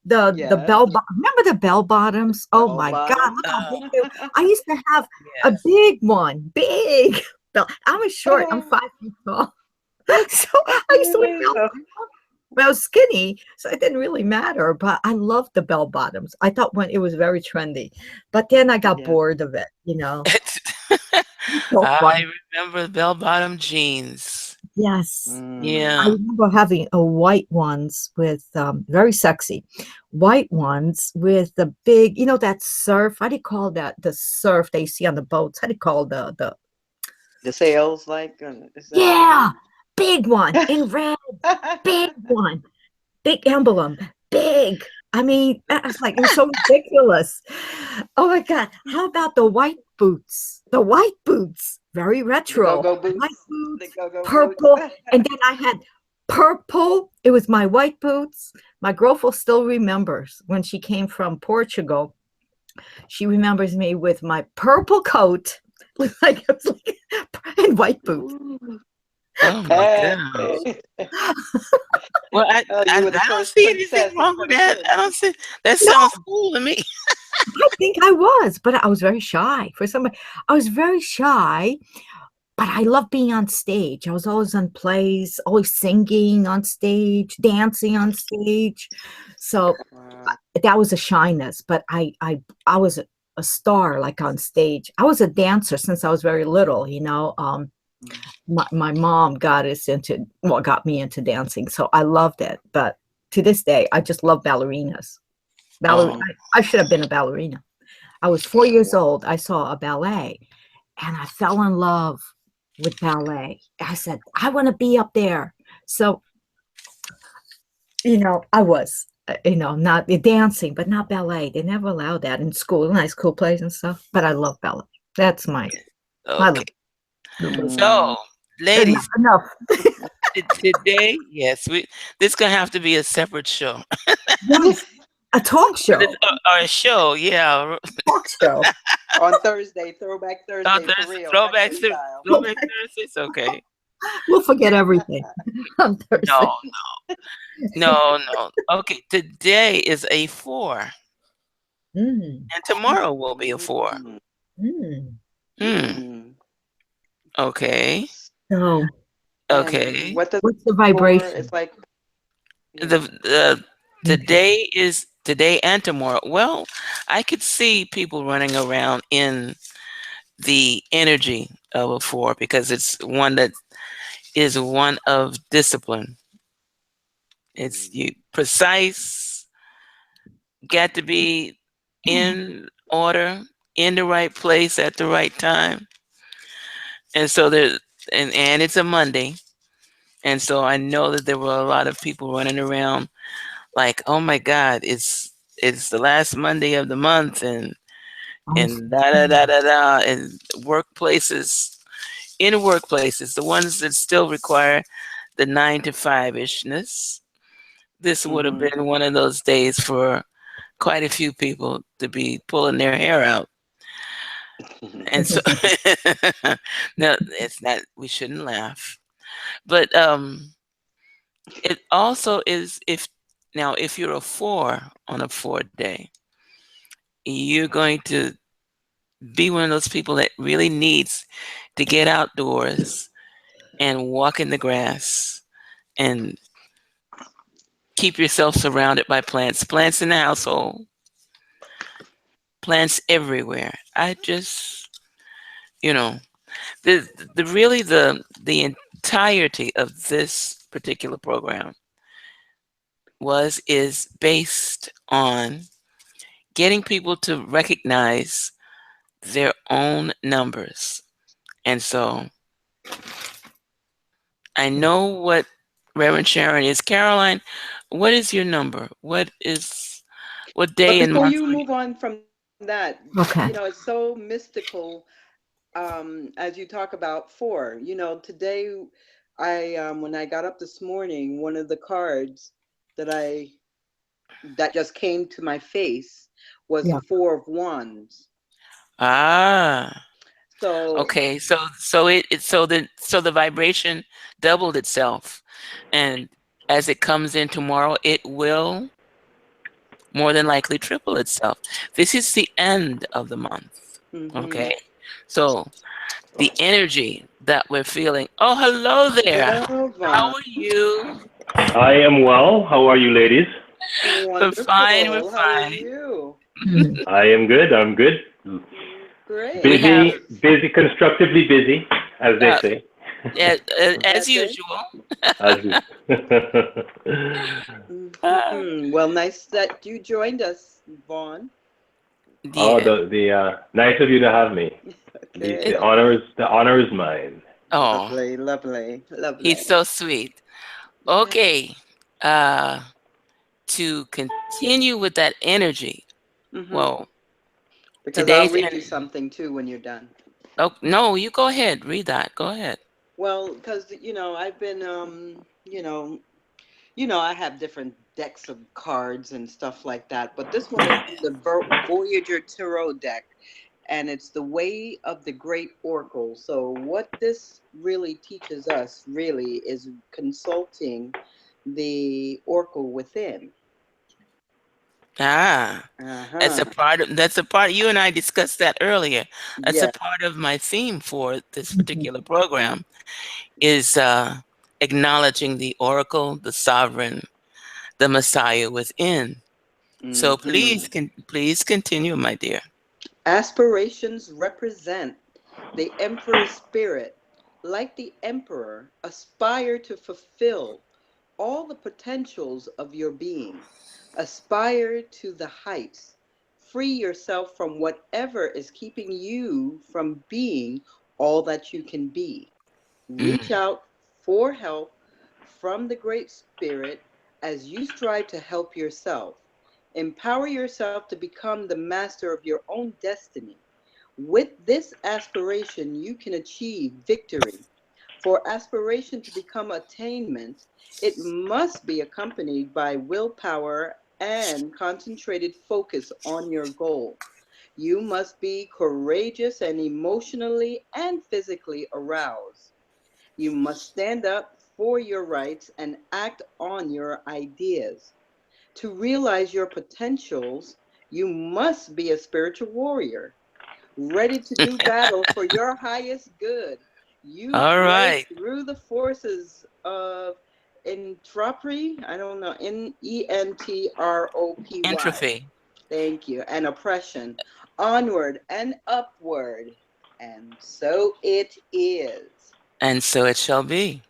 The bell bottom. Remember the bell bottoms? Oh my God, look how big they were. I used to have a big one. Big. I was short. I'm 5 feet tall. So I used to wear bell bottoms. I was skinny, so it didn't really matter. But I loved the bell bottoms. I thought when it was very trendy. But then I got bored of it, So I remember bell-bottom jeans. Yes. Yeah. I remember having a white ones with very sexy white ones with the big, that surf. How do you call that? The surf they see on the boats. How do you call the sails? Like yeah, big one in red, big one, big emblem, big. I mean, that's like it was so ridiculous. Oh my God! How about the white boots? The white boots, very retro. Go-go boots. White boots, Go-go purple, boots. and then I had purple. It was my white boots. My girlfriend still remembers when she came from Portugal. She remembers me with my purple coat, like it was and white boots. Oh my God. Well, I don't see anything wrong with that. I don't see that sounds cool to me. I think I was, but I was very shy for somebody. I was very shy, but I love being on stage. I was always on plays, always singing on stage, dancing on stage. So that was a shyness, but I was a star, like on stage. I was a dancer since I was very little, my mom got me into dancing. So I loved it. But to this day, I just love ballerinas. I should have been a ballerina. I was 4 years old. I saw a ballet and I fell in love with ballet. I said, I want to be up there. So, I was, not dancing, but not ballet. They never allowed that in school, nice school plays and stuff. But I love ballet. That's I Okay. love it. So, Enough, ladies, enough. today, yes, this gonna have to be a separate show. Yes, a talk But show. or a show, yeah. Talk show. On Thursday, Throwback On Thursday for Thursday, real, retro style. throwback Thursdays. Okay. We'll forget everything on Thursday. No, no, no. Okay, today is a 4, Mm, and tomorrow will be a 4. Mm, mm. Hmm. mm. Okay. So, And Okay. what does what's the four? vibration? It's like, The yeah. Okay. today is today and tomorrow. Well, I could see people running around in the energy of a 4 because it's one that is one of discipline. It's you precise, got to be in order, in the right place at the right time. And so there and it's a Monday. And so I know that there were a lot of people running around like, oh my God, it's the last Monday of the month I see. and da da da da da and workplaces in workplaces, the ones that still require the 9 to 5 ishness. This would have Mm-hmm. been one of those days for quite a few people to be pulling their hair out. And so no, it's not, we shouldn't laugh. But it also is if now if you're a 4 on a 4 day, you're going to be one of those people that really needs to get outdoors and walk in the grass and keep yourself surrounded by plants. Plants in the household, plants everywhere. I just, you know, the really the entirety of this particular program is based on getting people to recognize their own numbers. And so I know what Reverend Sharon is. Caroline, what is your number? What But day and before month you are you? move on from that, Okay. it's so mystical. As you talk about four, today, I when I got up this morning, one of the cards that I that just came to my face was the Yeah. Four of Wands. Ah, So, okay. So the vibration doubled itself, and as it comes in tomorrow, it will more than likely triple itself. This is the end of the month. hmm Okay, so the energy that we're feeling. Oh, hello there. hello, How Vaughn. are you? I am well. How are you, ladies? We're fine. We're Wonderful. How are fine. you? Mm. I am good. I'm good. We Great. have, Busy, constructively busy, as they uh, say. as That's it. usual. As is. Uh, Well, nice that you joined us, Vaughn. Oh, yeah. the nice of you to have me. The It, the Okay. honor is the honor is mine. oh, Lovely, lovely, he's lovely. so sweet. Yeah. Okay. Uh, to continue with that energy. hmm Well, Because I'll today's read you en- something too when you're done. oh no, you go ahead. Read that. Go ahead. Well, because I've been I have different decks of cards and stuff like that, but this one is from the Voyager Tarot deck, and it's the Way of the Great Oracle. So what this really teaches us really is consulting the oracle within. Ah, Uh-huh. that's a part you and I discussed that earlier. That's a Yeah. part of my theme for this Mhm. particular program is acknowledging the oracle, the sovereign, the Messiah within. So hmm please continue, my dear. Aspirations represent the emperor's spirit. Like the emperor, aspire to fulfill all the potentials of your being. Aspire to the heights. Free yourself from whatever is keeping you from being all that you can be. Reach out for help from the Great Spirit as you strive to help yourself. Empower yourself to become the master of your own destiny. With this aspiration, you can achieve victory. For aspiration to become attainment, it must be accompanied by willpower and concentrated focus on your goal. You must be courageous and emotionally and physically aroused. You must stand up for your rights and act on your ideas. To realize your potentials, you must be a spiritual warrior, ready to do battle for your highest good. You All break right. through the forces of entropy, I don't know, Entropy. Entropy. Thank you. And oppression, onward and upward. And so it is. And so it shall be.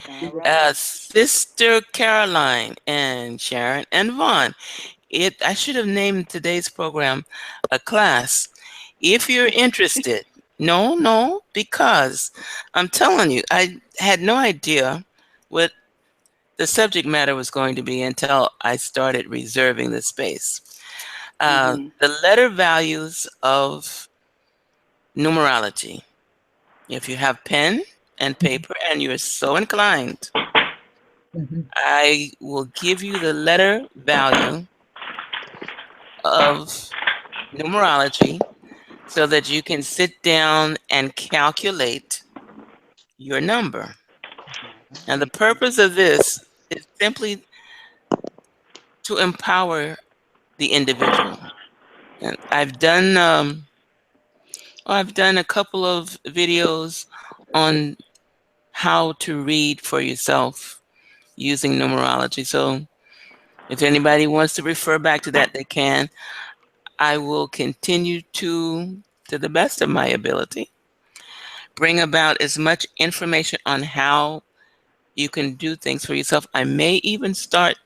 All right. Sister Caroline and Sharon and Vaughn. I should have named today's program a class. If you're interested, no, because I'm telling you, I had no idea what the subject matter was going to be until I started reserving the space. The letter values of numerology. If you have pen and paper and you're so inclined, I will give you the letter value of numerology so that you can sit down and calculate your number. And the purpose of this is simply to empower the individual. And I've done a couple of videos on how to read for yourself using numerology. So if anybody wants to refer back to that, they can. I will continue to the best of my ability, bring about as much information on how you can do things for yourself. I may even start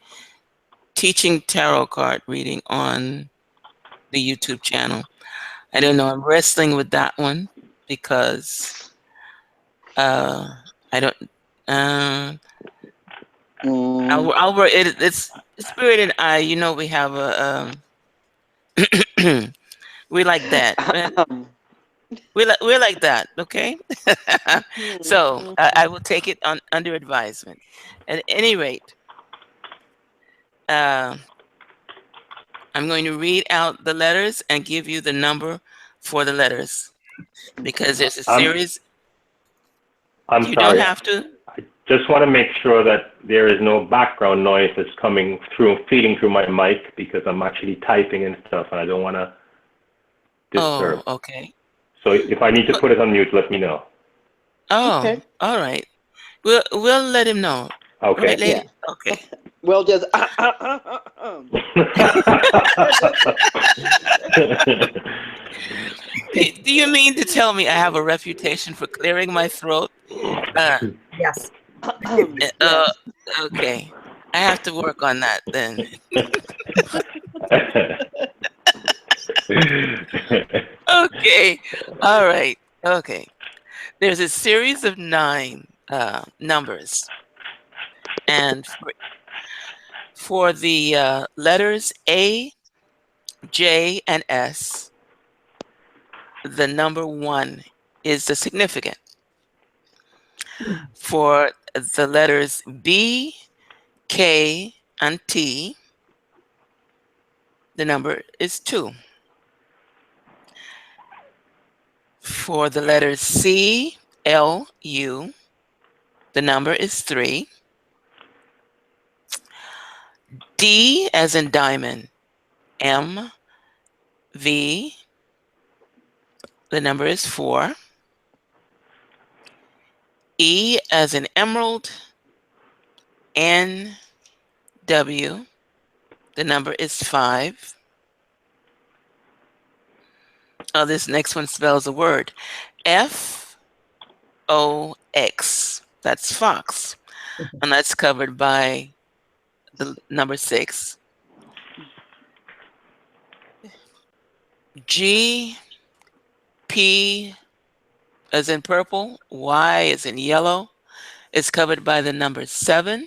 teaching tarot card reading on the YouTube channel. I don't know. I'm wrestling with that one because I don't. I'll work. It's Spirit and I. You know, we have a. We like that. We're like that. Okay. So I will take it on under advisement. At any rate, I'm going to read out the letters and give you the number for the letters because there's a series. I'm You don't sorry. have to. I just want to make sure that there is no background noise that's coming through, feeding through my mic, because I'm actually typing and stuff, and I don't want to disturb. Oh, okay. So if I need to put it on mute, let me know. Oh, Okay. all right. We'll let him know. Okay. Right, lady? Yeah. Okay. Well, just Do you mean to tell me I have a reputation for clearing my throat? Yes. yes. Okay. I have to work on that then. Okay. All right. Okay. There's a series of 9 numbers. And for the letters A, J, and S, the number 1 is the significant. For the letters B, K, and T, the number is 2. For the letters C, L, U, the number is 3. D as in diamond, M, V, the number is 4. E as in emerald, N, W, the number is 5. Oh, this next one spells a word. F, O, X. That's fox. And that's covered by the number 6. G, P as in purple, Y as in yellow, is covered by the number 7.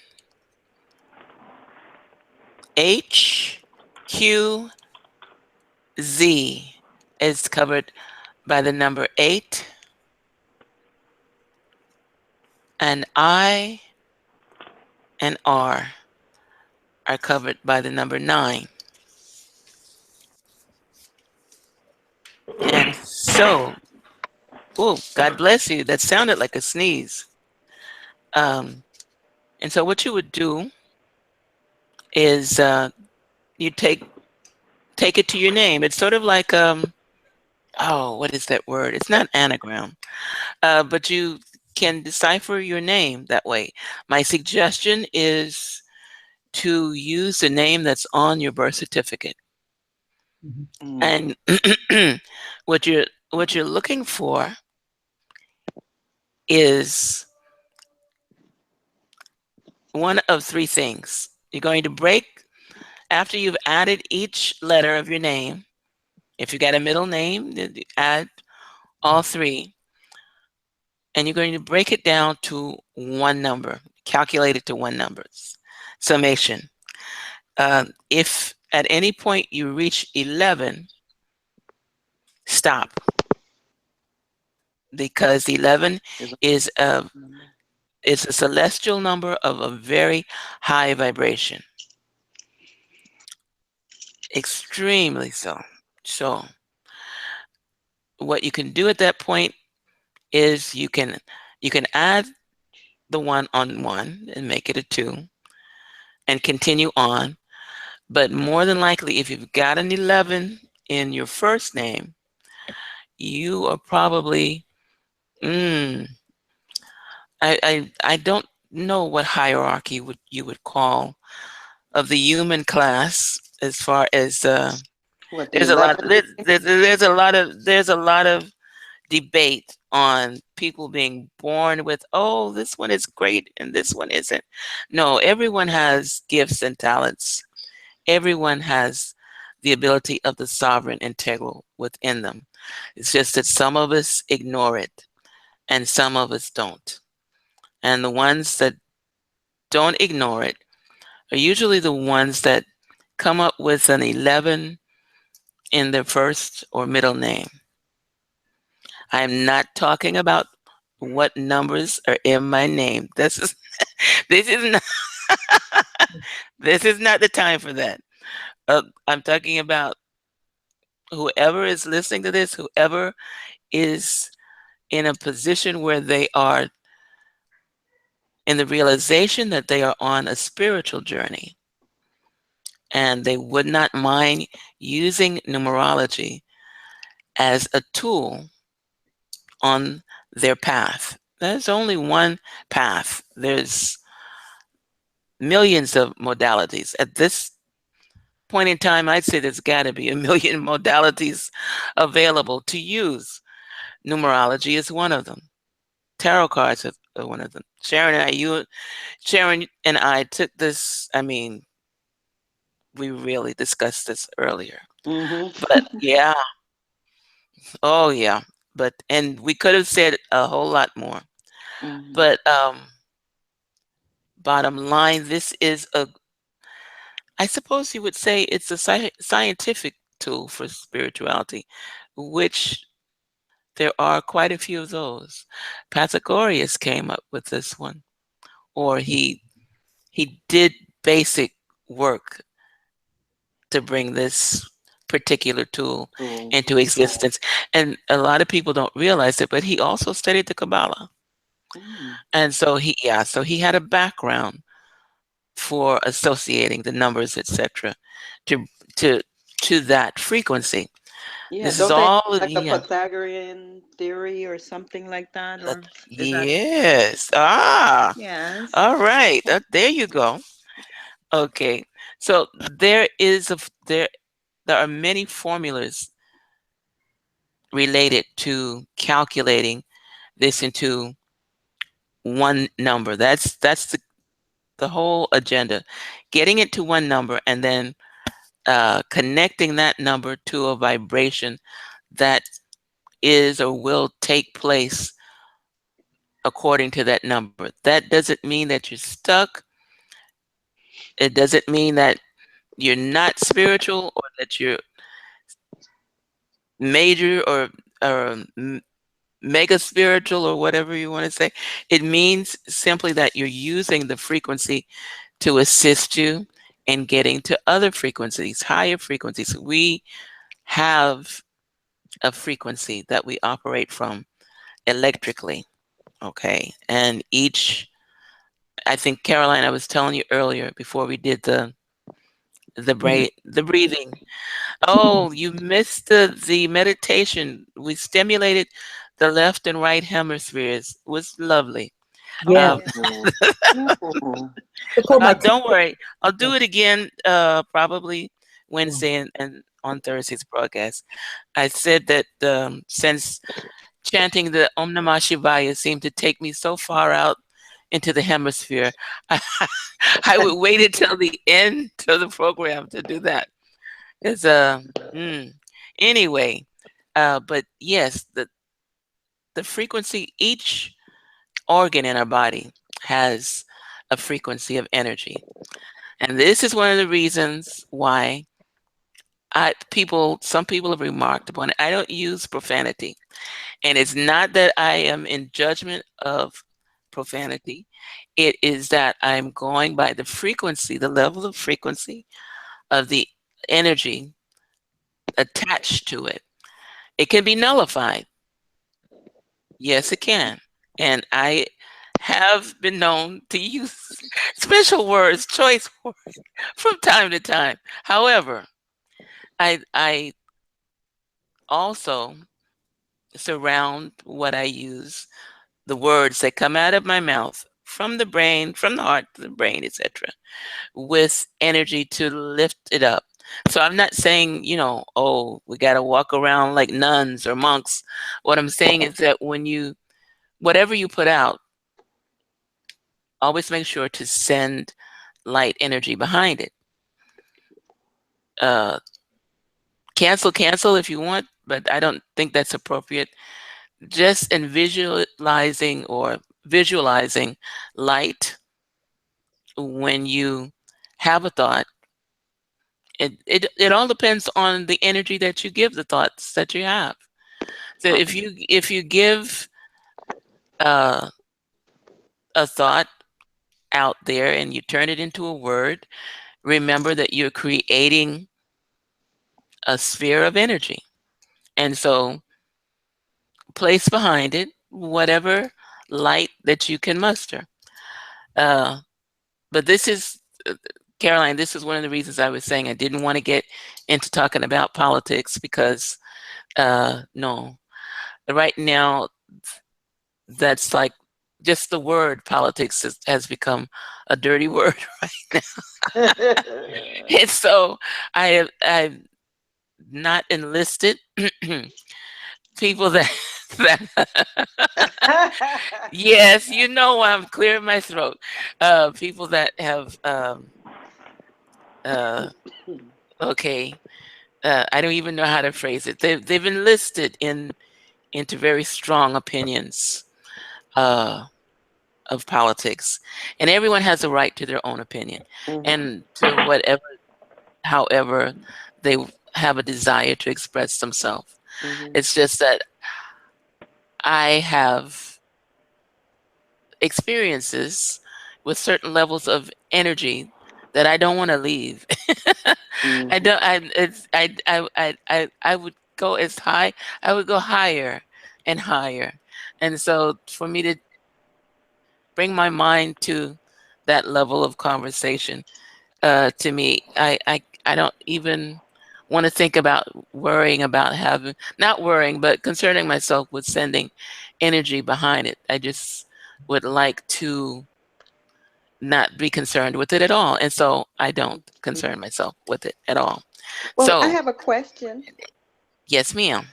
H, Q, Z is covered by the number 8. And I and R are covered by the number 9. And so, oh, God bless you. That sounded like a sneeze. And so what you would do is you take it to your name. It's sort of like, oh, what is that word? It's not anagram, but you can decipher your name that way. My suggestion is to use the name that's on your birth certificate. And what you're looking for is one of 3 things. You're going to break, after you've added each letter of your name, if you got a middle name, then you add all 3, and you're going to break it down to one number, calculate it to one number, summation. If at any point you reach 11, stop, because 11 is a celestial number of a very high vibration. Extremely so. So what you can do at that point is you can add the 1 on 1 and make it a 2 and continue on. But more than likely, if you've got an 11 in your first name, you are probably, I don't know what hierarchy you would call of the human class, as far as there's a lot of debate on people being born with, oh, this one is great and this one isn't. No, everyone has gifts and talents. Everyone has the ability of the sovereign integral within them. It's just that some of us ignore it and some of us don't. And the ones that don't ignore it are usually the ones that come up with an 11 in their first or middle name. I'm not talking about what numbers are in my name. This is not this is not the time for that. I'm talking about whoever is listening to this, whoever is in a position where they are in the realization that they are on a spiritual journey, and they would not mind using numerology as a tool on their path. There's only one path. There's millions of modalities. At this point in time, I'd say there's got to be a million modalities available to use. Numerology is one of them. Tarot cards are one of them. Sharon and I took this, I mean, we really discussed this earlier. But yeah. Oh yeah. And we could have said a whole lot more. But bottom line, this is I suppose you would say it's a scientific tool for spirituality, which there are quite a few of those. Pythagoras came up with this one, or he did basic work to bring this particular tool into existence. And a lot of people don't realize it, but he also studied the Kabbalah. And so he had a background for associating the numbers, etc., to that frequency. Yeah, This don't is they all like the Pythagorean theory or something like that? Or is that yes. yes? All right. There you go. Okay. So there are many formulas related to calculating this into one number. That's the whole agenda. Getting it to one number and then connecting that number to a vibration that is or will take place according to that number. That doesn't mean that you're stuck. It doesn't mean that you're not spiritual or that you're major or mega spiritual or whatever you want to say. It means simply that you're using the frequency to assist you in getting to other frequencies, higher frequencies. We have a frequency that we operate from electrically. Okay. And I think, Caroline, I was telling you earlier before we did the breathing. Oh, you missed the meditation. We stimulated the left and right hemispheres. It was lovely. Yeah. Um, They call my don't worry, I'll do it again. Probably Wednesday and on Thursday's broadcast. I said that since chanting the Om Namah Shivaya seemed to take me so far out into the hemisphere, I would wait until the end of the program to do that. It's anyway, but yes, the frequency, each organ in our body has a frequency of energy. And this is one of the reasons why some people have remarked upon it. I don't use profanity. And it's not that I am in judgment of profanity. It is that I'm going by the frequency, the level of frequency of the energy attached to it. It can be nullified. Yes, it can. And I have been known to use special words, choice words from time to time. However, I also surround what I use, the words that come out of my mouth from the brain, from the heart to the brain, etc., with energy to lift it up. So I'm not saying, oh, we got to walk around like nuns or monks. What I'm saying is that whatever you put out, always make sure to send light energy behind it. Cancel if you want, but I don't think that's appropriate. Just in visualizing light when you have a thought, it all depends on the energy that you give the thoughts that you have. So if you give a thought out there and you turn it into a word, remember that you're creating a sphere of energy. And so place behind it whatever light that you can muster. But this is, Caroline, this is one of the reasons I was saying I didn't want to get into talking about politics because, no, right now, that's like just the word politics has become a dirty word right now. And so I've not enlisted people that yes, I'm clearing my throat. People that have okay, I don't even know how to phrase it. They've enlisted into very strong opinions of politics, and everyone has a right to their own opinion and to however they have a desire to express themselves. It's just that I have experiences with certain levels of energy that I don't want to leave. I don't. I would go as high. I would go higher and higher, and so for me to bring my mind to that level of conversation, to me, I don't even want to think about worrying about not worrying, but concerning myself with sending energy behind it. I just would like to not be concerned with it at all. And so I don't concern myself with it at all. Well, so I have a question, yes, ma'am.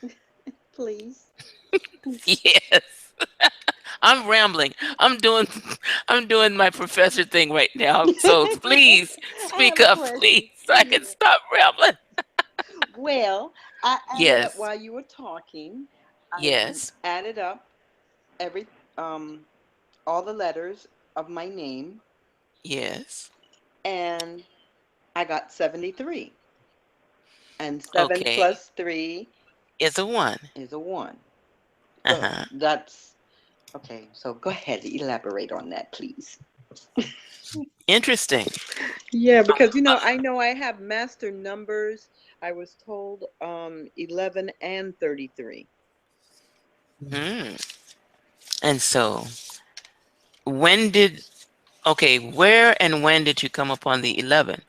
please. Yes. I'm rambling. I'm doing my professor thing right now. So please I have speak a up, please, question. so I can stop rambling. Well, I added up Yes. while you were talking. I Yes. added up every all the letters of my name, Yes. and I got 73. And 7 Okay. plus 3 It's a one. is a 1. So Uh-huh. that's okay. So go ahead, elaborate on that, please. Interesting. Yeah, because I know I have master numbers. I was told 11 and 33. Hmm. And so when did okay, where and when did you come upon the 11?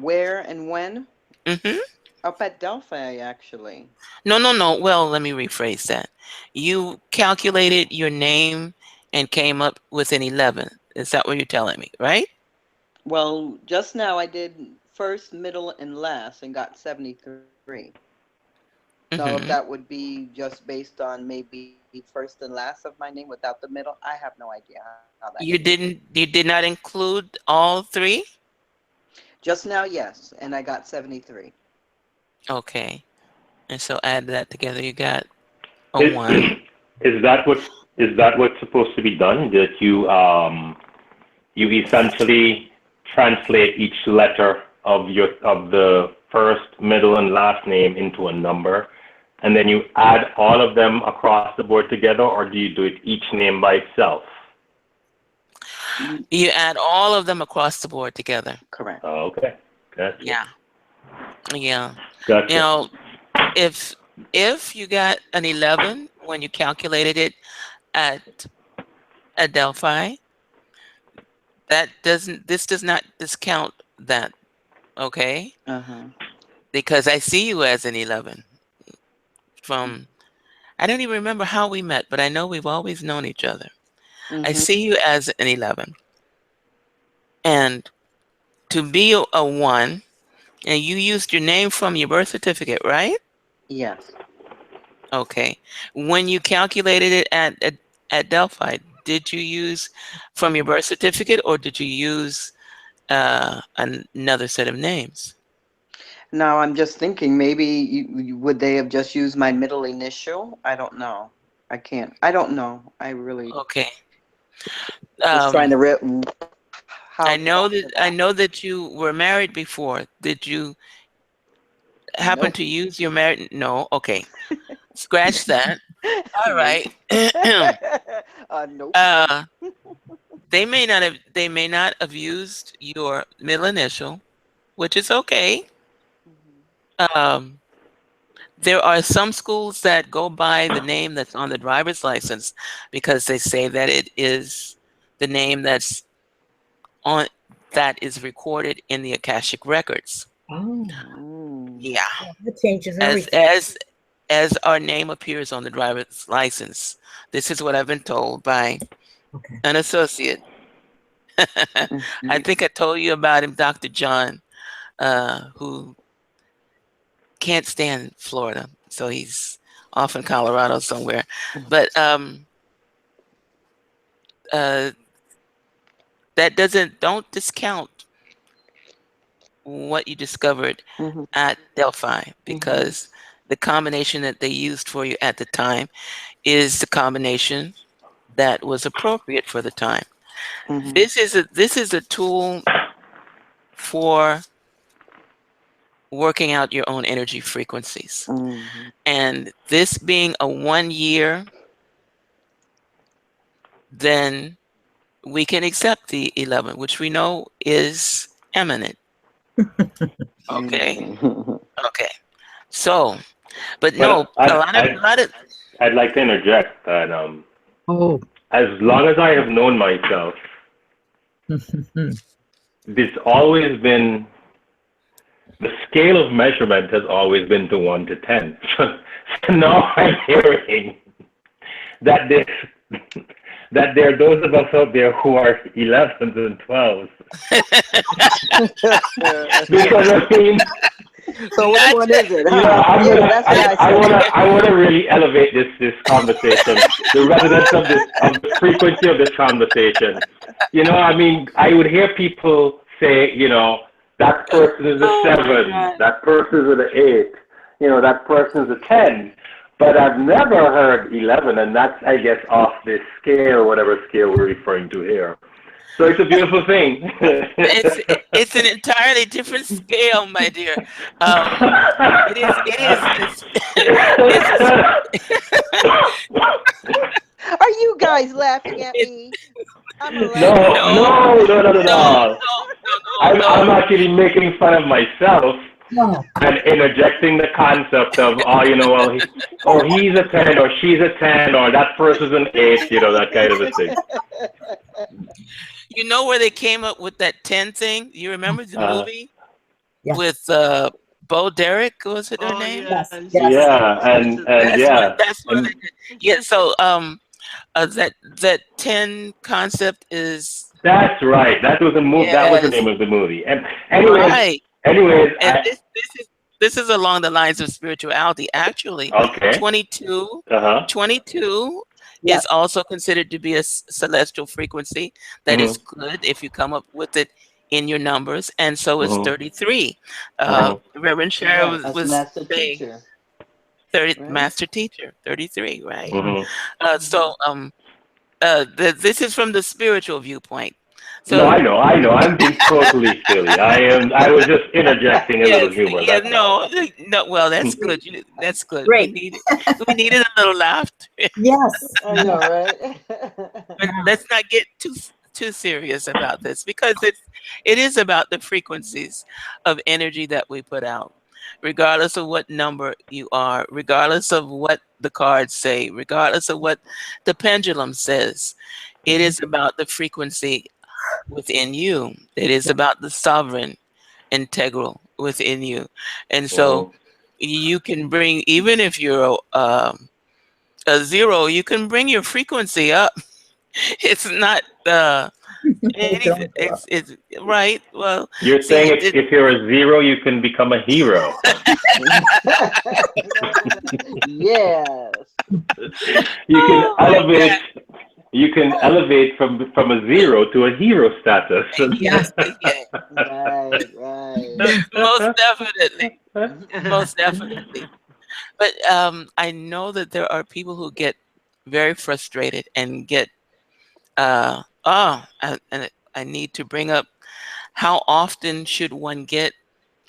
Where and when? Mm-hmm. Up at Delphi, actually. No, no, no. Well, let me rephrase that. You calculated your name and came up with an 11. Is that what you're telling me, right? Well, just now I did first, middle, and last and got 73. Now, if Mm-hmm. that would be just based on maybe first and last of my name without the middle, I have no idea how that came out. You did not include all three? Just now, yes, and I got 73. Okay. And so add that together, you got a Is, 1. is that what's supposed to be done? That you essentially translate each letter of the first, middle, and last name into a number, and then you add all of them across the board together, or do you do it each name by itself? Mm, You add all of them across the board together. correct. Oh, okay, gotcha, Yeah. Yeah. gotcha. Now, if you got an 11 when you calculated it at Delphi, this does not discount that, okay? Uh-huh. Because I see you as an 11 from, I don't even remember how we met, but I know we've always known each other. I Mm-hmm. see you as an 11. And to be a 1, and you used your name from your birth certificate, right? Yes. Okay. When you calculated it at Delphi, did you use from your birth certificate or did you use another set of names? Now I'm just thinking maybe would they have just used my middle initial? I don't know. I can't. I don't know. I really Okay. was trying Um, to how to answer I that. know that you were married before. Did you happen Nope. to use your married? No. Okay. Scratch that. All Nope. right. Nope. uh, they may not have used your middle initial, which is okay. Mhm. Um, there are some schools that go by the name that's on the driver's license because they say that it is the name on that is recorded in the Akashic records. Oh, Mm. Yeah, well, that changes as everything. as as our name appears on the driver's license. This is what I've been told by Okay. an associate. I Mhm. think I told you about him, Dr. John, who can't stand Florida, so he's off in Colorado somewhere. But uh, don't discount what you discovered Mhm. at Delphi, Mhm. because the combination that they used for you at the time is the combination that was appropriate for the time. Mhm. This is a tool for working out your own energy frequencies. Mhm. And this being a 1 year, then we can accept the 11, which we know is eminent. Okay. Mhm. Okay. So, but But no, a lot of, I'd like to interject that Oh. as long as I have known myself, it's always been the scale of measurement has always been to 1 to 10. So now I'm hearing that there are those of us out there who are 11s and 12s. Because yeah, I mean, So which one is it? You know, Huh? Yeah, that's what I said. I wanna really elevate this conversation, the resonance of the frequency of this conversation. You know, I mean, I would hear people say, you know, that person is a Oh my 7, God. that person is an 8, you know, that person is a 10. But I've never heard 11, and that's, I guess, off this scale, whatever scale we're referring to here. So it's a beautiful thing. It's an entirely different scale, my dear. It is it's Are you guys laughing at it's me? I'm a No, laughing at no, me. no, no, no, no, no, no. no. I'm actually making fun of myself No. and interjecting the concept of, oh, you know, well, he's a 10 or she's a 10 or that person's an 8, you know, that kind of a thing. You know where they came up with that 10 thing? You remember the movie Yes. with Bo Derek? Was it her Oh name? Yes. yes, Yes. Yeah, and That's what. yeah, That's what. and Yeah. So that 10 concept is that's right. That was a movie. That was the yes, name of the movie. And right. anyways, And this is along the lines of spirituality. Actually, okay. 22, Uh-huh. 22 Yes. is also considered to be a celestial frequency that is Mhm. good if you come up with it in your numbers, and so is Mhm. 33. Mhm. Reverend Sharon right. was, That's was master saying teacher, 30, right? master teacher, 33, right? Mhm. So this is from the spiritual viewpoint. No, So I know. I'm being totally silly. I was just interjecting a little yes, humor. yeah, That's all. no. Well, that's good. That's good. We Great. needed a little laughter, Yes. I know, right? but let's not get too serious about this because it is about the frequencies of energy that we put out, regardless of what number you are, regardless of what the cards say, regardless of what the pendulum says. It is about the frequency within you. It is about the sovereign integral within you. And so Mhm. you can bring, even if you're a 0, you can bring your frequency up. It's not It anything. don't go up. It's right. Well, You're saying see, if you're a 0, you can become a hero. Yes. You can oh my elevate. God. You can elevate from a 0 to a hero status. Yes, yeah, Right, right. most definitely. Most definitely. But I know that there are people who get very frustrated and get and I need to bring up how often should one get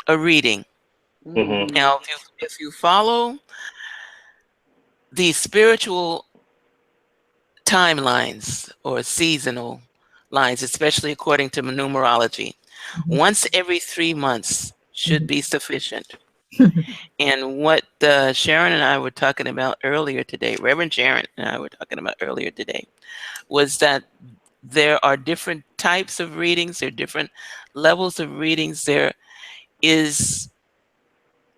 a reading? Mhm. Mm-hmm. Now, if you follow the spiritual timelines or seasonal lines, especially according to numerology, once every 3 months should be sufficient. And what Sharon and I were talking about earlier today, Reverend Sharon and I were talking about earlier today, was that there are different types of readings, there are different levels of readings. There is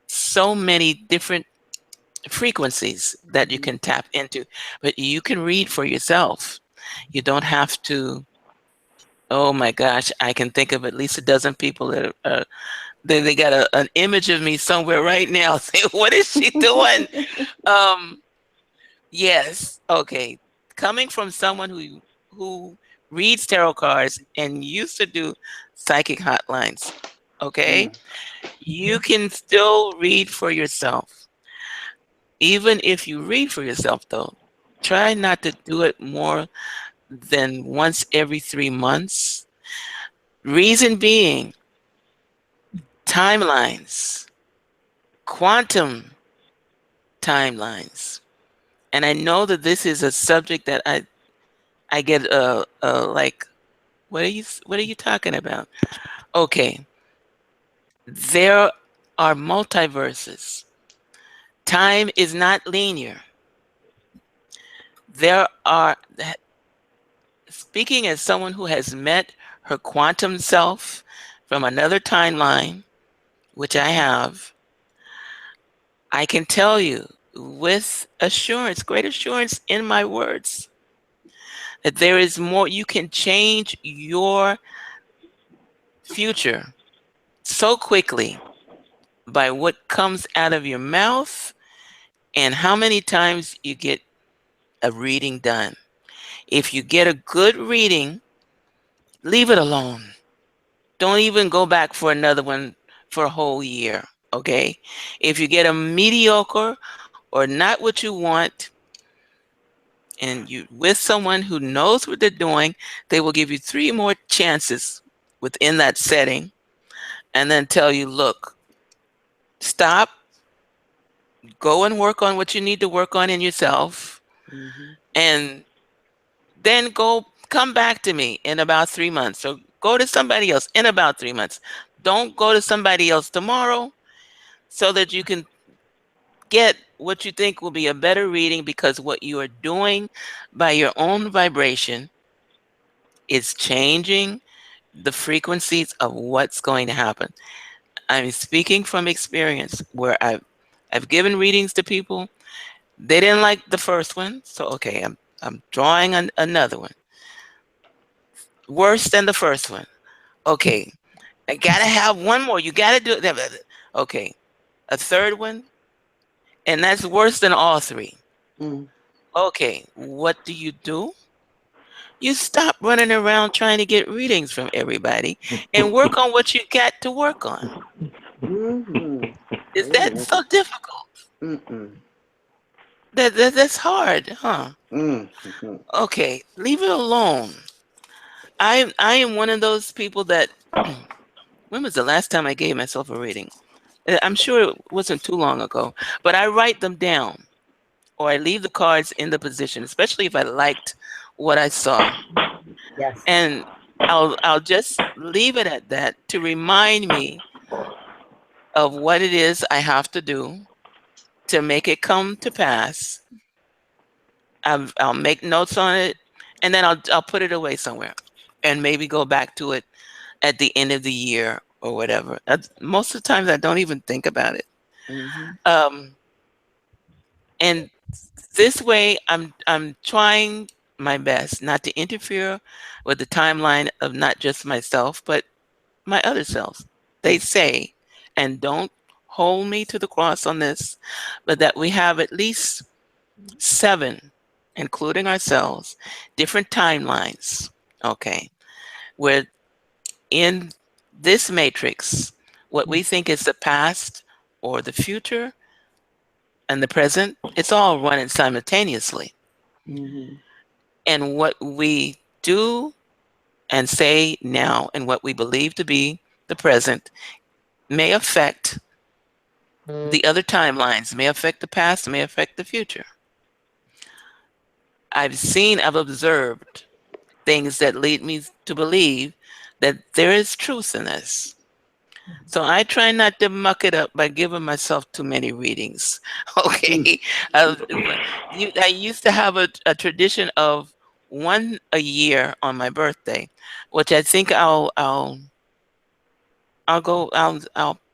so many different frequencies that you Mm-hmm. can tap into, but you can read for yourself. You don't have to. Oh my gosh, I can think of at least a dozen people that they got an image of me somewhere right now saying, "What is she doing?" Um, yes, okay. Coming from someone who reads tarot cards and used to do psychic hotlines, okay, Mm. you can still read for yourself. Even if you read for yourself, though, try not to do it more than once every 3 months. Reason being, timelines, quantum timelines. And I know that this is a subject that I get like, what are you talking about? Okay, there are multiverses. Time is not linear. There are, speaking as someone who has met her quantum self from another timeline, which I have, I can tell you with assurance, great assurance in my words, that there is more. You can change your future so quickly by what comes out of your mouth and how many times you get a reading done. If you get a good reading, leave it alone. Don't even go back for another one for a whole year, okay? If you get a mediocre or not what you want, and you with someone who knows what they're doing, they will give you 3 more chances within that setting and then tell you, look, stop, go and work on what you need to work on in yourself, and then come back to me in about 3 months, or go to somebody else in about 3 months. Don't go to somebody else tomorrow, so that you can get what you think will be a better reading, because what you are doing by your own vibration is changing the frequencies of what's going to happen. I'm speaking from experience where I've given readings to people. They didn't like the first one, so okay, I'm drawing another one. Worse than the first one. Okay, I gotta have one more. You gotta do it. Okay, a third one, and that's worse than all 3. Okay, what do? You stop running around trying to get readings from everybody and work on what you got to work on. Is that so difficult? That's hard, huh? Okay, leave it alone. I am one of those people that when was the last time I gave myself a reading? I'm sure it wasn't too long ago, but I write them down, or I leave the cards in the position, especially if I liked what I saw. Yes. And I'll just leave it at that to remind me of what it is I have to do to make it come to pass. I'll make notes on it, and then I'll put it away somewhere, and maybe go back to it at the end of the year or whatever. Most of the times I don't even think about it. And this way, I'm trying my best not to interfere with the timeline of not just myself, but my other selves. They say, and don't hold me to the cross on this, but that we have at least 7, including ourselves, different timelines. Okay, where in this matrix, what we think is the past or the future and the present, it's all running simultaneously. And what we do and say now and what we believe to be the present may affect the other timelines, may affect the past, may affect the future. I've observed things that lead me to believe that there is truth in this. So I try not to muck it up by giving myself too many readings. Okay. I used to have a tradition of 1 a year on my birthday, which I think I'll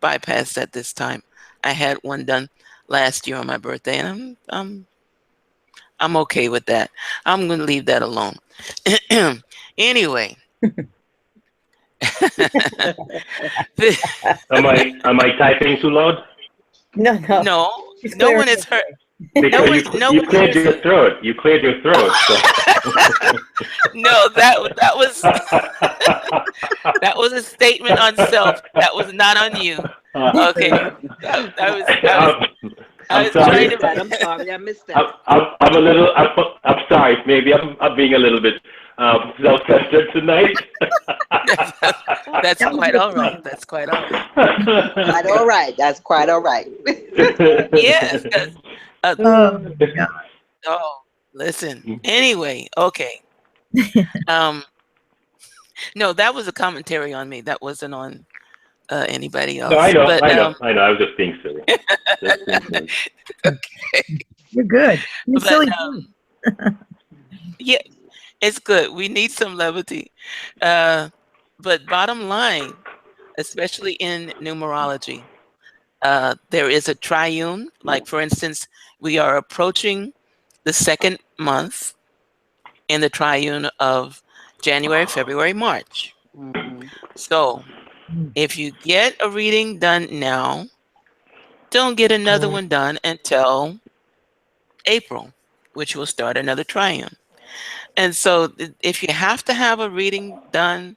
bypass that this time. I had one done last year on my birthday, and I'm okay with that. I'm going to leave that alone. Anyway. Am I typing too loud? No. No one is hurt. Because you cleared your throat. You cleared your throat. So. No, that was that was a statement on self. That was not on you. Okay, I'm sorry. I'm sorry, I missed that. I'm sorry. Maybe I'm being a little bit self-centered tonight. That's quite all right. That's quite all right. Quite all right. That's quite all right. Yes. Oh, Listen. Anyway, okay. No, that was a commentary on me. That wasn't on anybody else. No, I know. But, I know. I was just being silly. Okay. you're good. You're But, silly. yeah, it's good. We need some levity. But bottom line, especially in numerology, there is a triune. Like, for instance, we are approaching the 2nd month in the triune of January, February, March. So if you get a reading done now, Don't get another one done until April, which will start another triune. And so if you have to have a reading done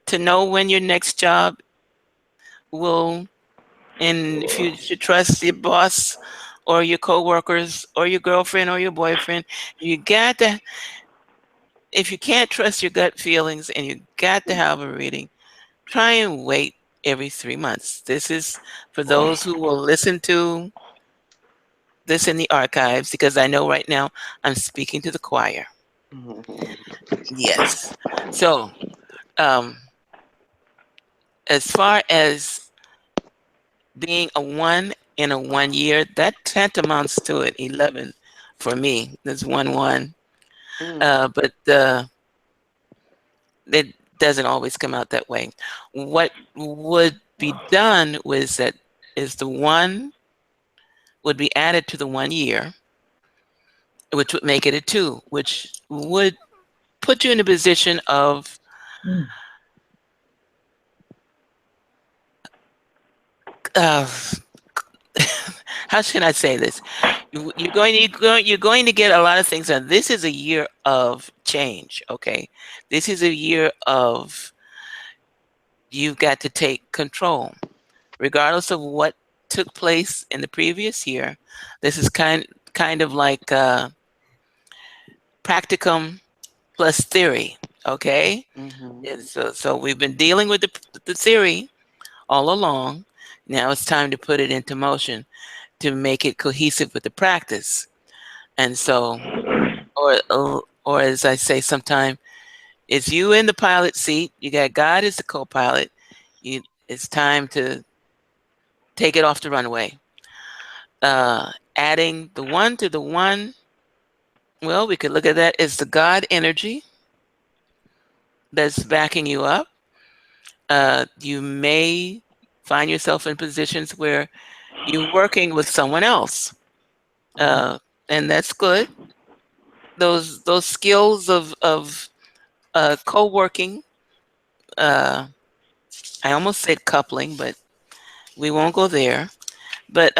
to know when your next job will, and if you should trust your boss or your coworkers or your girlfriend or your boyfriend, you got to, if you can't trust your gut feelings and you got to have a reading, try and wait every 3 months. This is for those who will listen to this in the archives, because I know right now I'm speaking to the choir. Yes. So, um, as far as being a 1 in a 1 year, that tantamounts to it 11 for me. There's 1 1. But it doesn't always come out that way. What would be done was that is the 1 would be added to the 1 year, which would make it a 2, which would put you in a position of uh, how should I say this? You're going to get a lot of things done. This is a year of change. Okay, this is a year of you've got to take control, regardless of what took place in the previous year. This is kind of like practicum plus theory. Okay, so we've been dealing with the theory all along. Now it's time to put it into motion to make it cohesive with the practice. And so, or as I say sometimes, it's you in the pilot seat. You got God as the co-pilot. It's time to take it off the runway. Adding the 1 to the 1. Well, we could look at that as the God energy that's backing you up. You may find yourself in positions where you're working with someone else, and that's good. Those skills of co-working. I almost said coupling, but we won't go there. But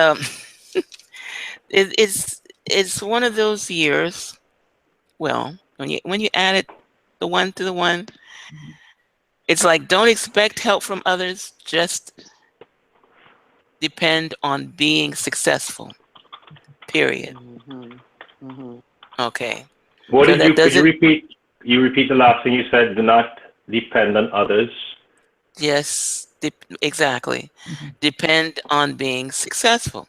it's one of those years. Well, when you add the 1 to the 1, it's like don't expect help from others. Just depend on being successful. Period. Okay. What So did you, that could you doesn't. repeat, you repeat the last thing you said, do not depend on others? Yes, exactly. Depend on being successful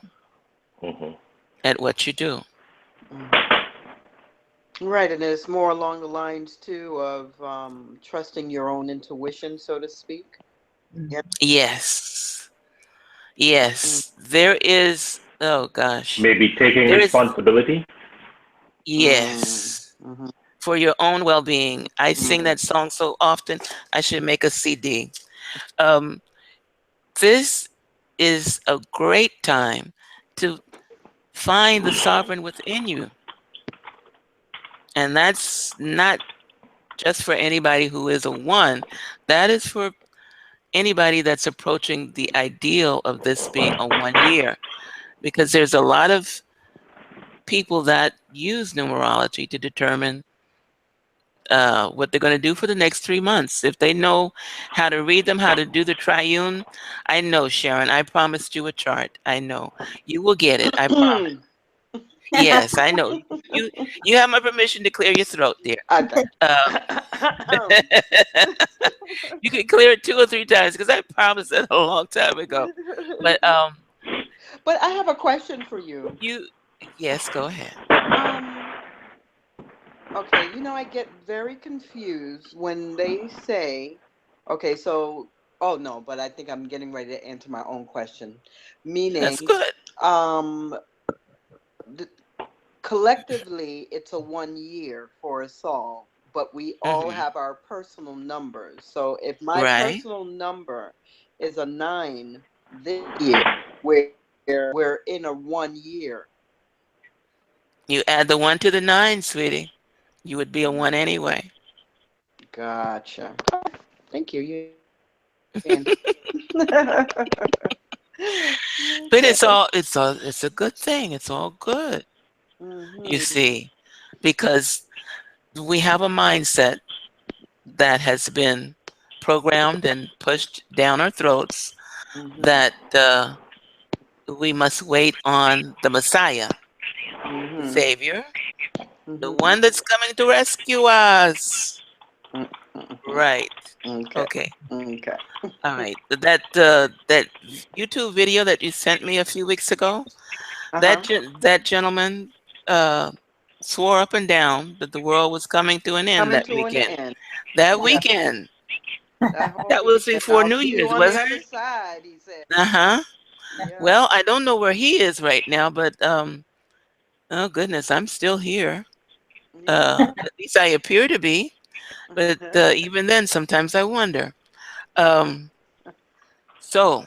at what you do. Right, and it's more along the lines too of trusting your own intuition, so to speak. Yeah. Yes. Yes. There is, oh gosh. Maybe taking There is, responsibility? yes. For your own well-being. I sing that song so often, I should make a CD. This is a great time to find the sovereign within you. And that's not just for anybody who is a 1. That is for anybody that's approaching the ideal of this being a 1 year. Because there's a lot of people that use numerology to determine what they're going to do for the next 3 months. If they know how to read them, how to do the triune, I know, Sharon, I promised you a chart. I know. You will get it. I promise. Yes, I know. You you have my permission to clear your throat, dear. I got You can clear it 2 or 3 times because I promised it a long time ago. But But I have a question for you. Yes, go ahead. Okay, I get very confused when they say, okay, so, oh no, but I think I'm getting ready to answer my own question. Meaning, That's good. th- collectively, it's a 1 year for us all, but we all have our personal numbers. So if my Right. personal number is a 9 this year, where we're in a 1 year. You add the 1 to the 9, sweetie. You would be a 1 anyway. Gotcha. Thank you. You But Okay. it's a good thing. It's all good, you Mhm. see, because we have a mindset that has been programmed and pushed down our throats Mhm. that we must wait on the Messiah, the Mhm. Savior, the Mhm. one that's coming to rescue us. Mhm. Right. Okay. Okay. Okay. All right. That YouTube video that you sent me a few weeks ago, Uh-huh. that gentleman uh, swore up and down that the world was coming to an end Coming that to an weekend. end. That Yeah. weekend. That whole That was weekend. before I'll New see you Year's, on the wasn't other it? side, he said. Uh-huh. Yeah. Well, I don't know where he is right now, but oh goodness, I'm still here. Yeah. At least I appear to be. But even then, sometimes I wonder. Um, so,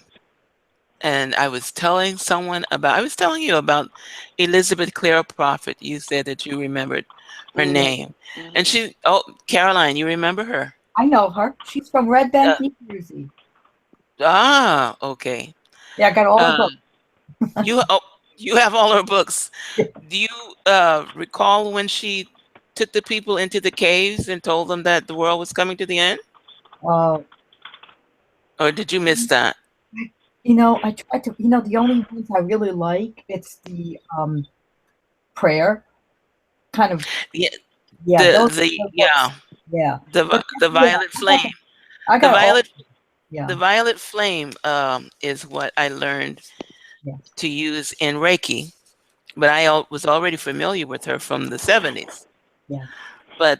and I was telling you about Elizabeth Clare Prophet. You said that you remembered her Mhm. name. And Mhm. Caroline, you remember her? I know her. She's from Red Uh, Bank, New Jersey. okay. Yeah, I got all her Uh, books. you, oh, you have all her books. Do you recall when she took the people into the caves and told them that the world was coming to the end? Uh, Or did you miss that? I tried to, the only ones I really like, it's the prayer kind of, Yeah, yeah, the those books. yeah, Yeah. the But the yeah, violet flame. I The got all, violet yeah, the violet flame is what I learned yeah, to use in Reiki, but was already familiar with her from the 70s. yeah. But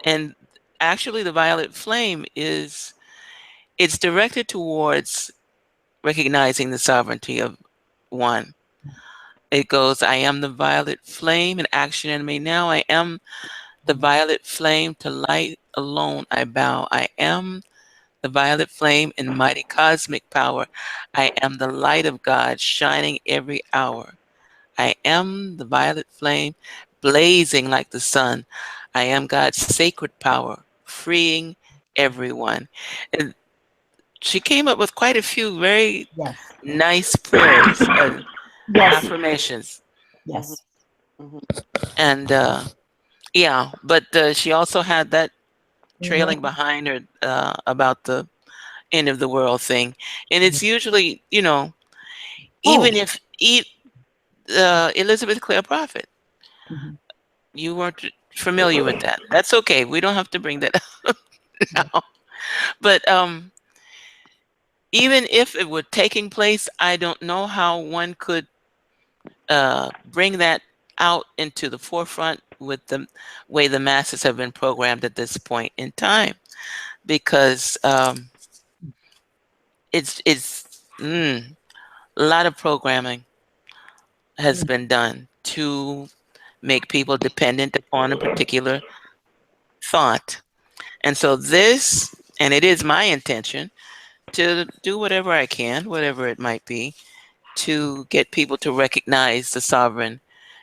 and actually the violet flame it's directed towards recognizing the sovereignty of one. It goes, I am the violet flame in action in me now. I am the violet flame to light alone I bow. I am the violet flame in mighty cosmic power. I am the light of God shining every hour. I am the violet flame blazing like the sun. I am God's sacred power freeing everyone. And she came up with quite a few very Yes, nice prayers and yes, affirmations. Mhm. yes. Mhm. And yeah, but she also had that trailing Hmm. behind her about the end of the world thing. And it's usually, Oh, even if Elizabeth Clare Prophet, mhm, you weren't familiar with that. That's okay. We don't have to bring that up yeah, now. But even if it were taking place, I don't know how one could bring that out into the forefront with the way the masses have been programmed at this point in time, because a lot of programming has mm, been done to make people dependent upon a particular thought. And so and it is my intention to do whatever I can, whatever it might be, to get people to recognize the sovereign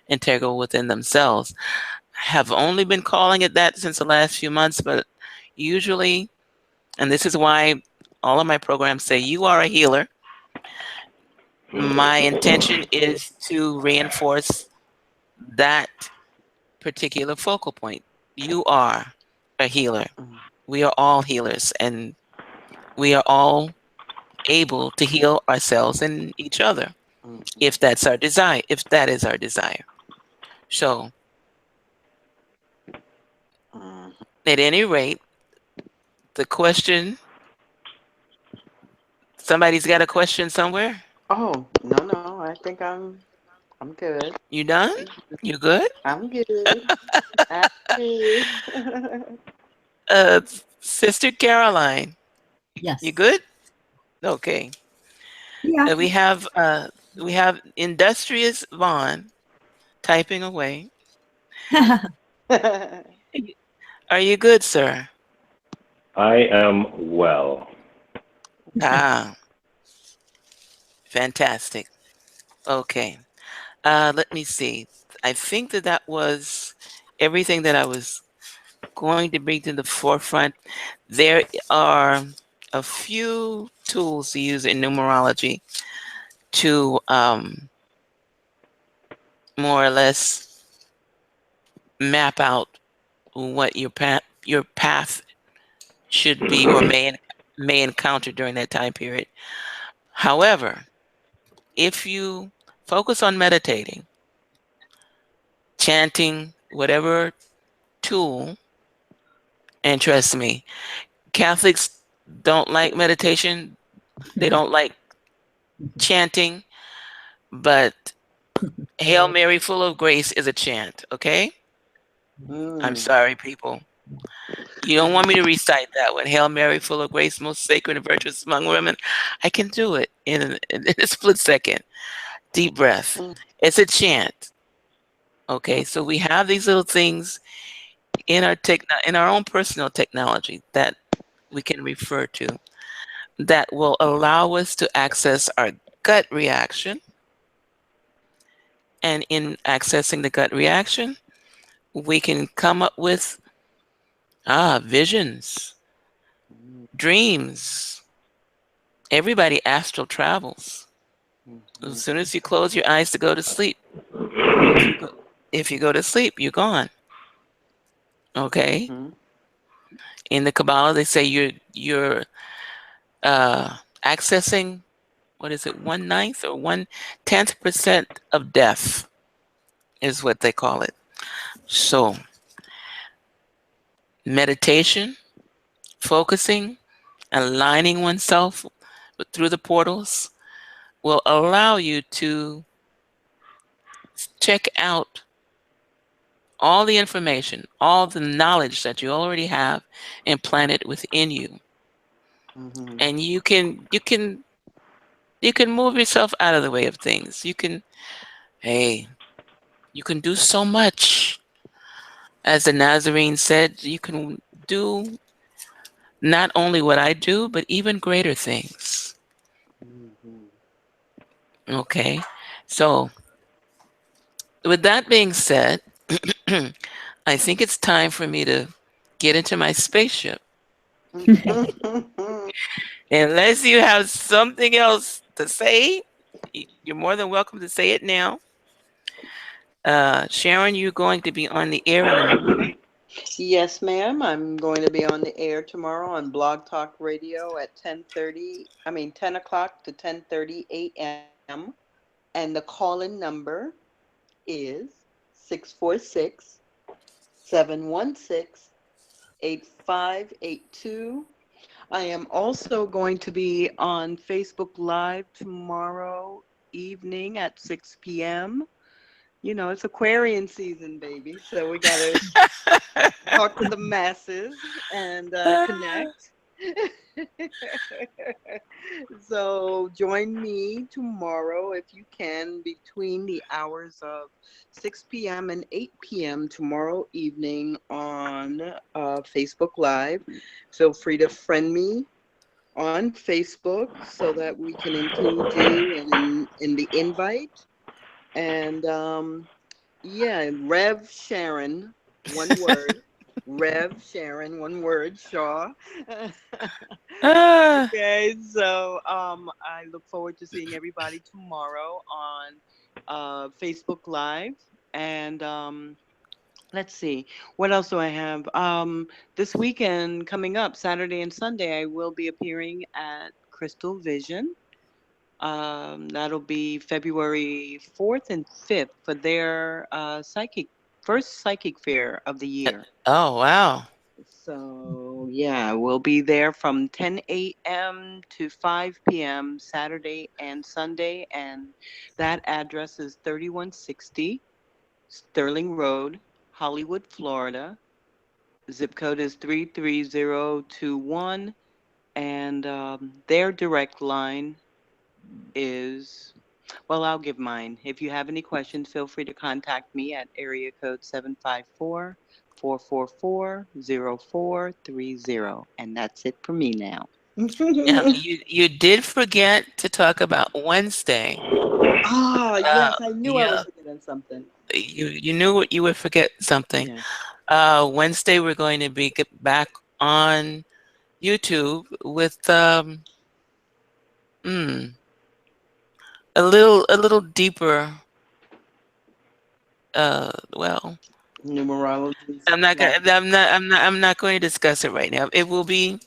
integral within themselves. I have only been calling it that since the last few months, but usually, and this is why all of my programs say you are a healer. My intention is to reinforce that particular focal point. You are a healer. Mhm. We are all healers, and we are all able to heal ourselves and each other Mhm. if that's our desire, if that is our desire. So, Mhm. at any rate, the question, somebody's got a question somewhere? Oh, no. I think I'm good. You done? You good? I'm good. I'm good. Uh, Sister Caroline, you yes. good? Okay. Yeah. Uh, we have uh, we have industrious Vaughn typing away. Are you good, sir? I am well. Ah, fantastic. Okay. Let me see. I think that was everything that I was going to bring to the forefront. There are a few tools to use in numerology to more or less map out what your path should be or may encounter during that time period. However, if you focus on meditating, chanting, whatever tool, and trust me, Catholics don't like meditation, they don't like chanting, but Hail Mary, full of grace is a chant, okay? I'm sorry, people. You don't want me to recite that one. Hail Mary, full of grace, most sacred and virtuous among women. I can do it in a split second. Deep breath. It's a chant. Okay, so we have these little things in our own personal technology that we can refer to that will allow us to access our gut reaction. And in accessing the gut reaction, we can come up with visions, dreams. Everybody astral travels. As soon as you close your eyes to go to sleep, if you go to sleep, you're gone. Okay. In the Kabbalah, they say you're accessing, what is it, 1/9 or 1/10% of death is what they call it. So meditation, focusing, aligning oneself through the portals will allow you to check out all the information, all the knowledge that you already have implanted within you. And you can move yourself out of the way of things. You can do so much. As the Nazarene said, you can do not only what I do, but even greater things. Okay. So with that being said, I think it's time for me to get into my spaceship. Unless you have something else to say, you're more than welcome to say it now. Sharon, you're going to be on the air in the morning. Yes, ma'am. I'm going to be on the air tomorrow on Blog Talk Radio at 10 o'clock to 10:30 a.m. And the call-in number is 646-716-8582. I am also going to be on Facebook Live tomorrow evening at 6 p.m. You know, it's Aquarian season, baby. So we got to talk to the masses and connect. So join me tomorrow if you can between the hours of 6 p.m. and 8 p.m. tomorrow evening on Facebook Live. Feel free to friend me on Facebook so that we can include you in the invite. And yeah, Rev Sharon, one word. Rev Sharon, one word, Shaw. Okay, so I look forward to seeing everybody tomorrow on Facebook Live. And let's see, what else do I have? This weekend coming up, Saturday and Sunday, I will be appearing at Crystal Vision. That'll be February 4th and 5th for their first psychic fair of the year. Oh, wow. So, yeah, we'll be there from 10 a.m. to 5 p.m. Saturday and Sunday. And that address is 3160 Sterling Road, Hollywood, Florida. Zip code is 33021. And their direct line is, well, I'll give mine. If you have any questions, feel free to contact me at area code 754-444-0430. And that's it for me now. Now, you did forget to talk about Wednesday. Yes, I knew I was forgetting something. You knew you would forget something. Yeah. Wednesday, we're going to be back on YouTube with a little deeper. Well, Numerology. I'm not going to discuss it right now. It will be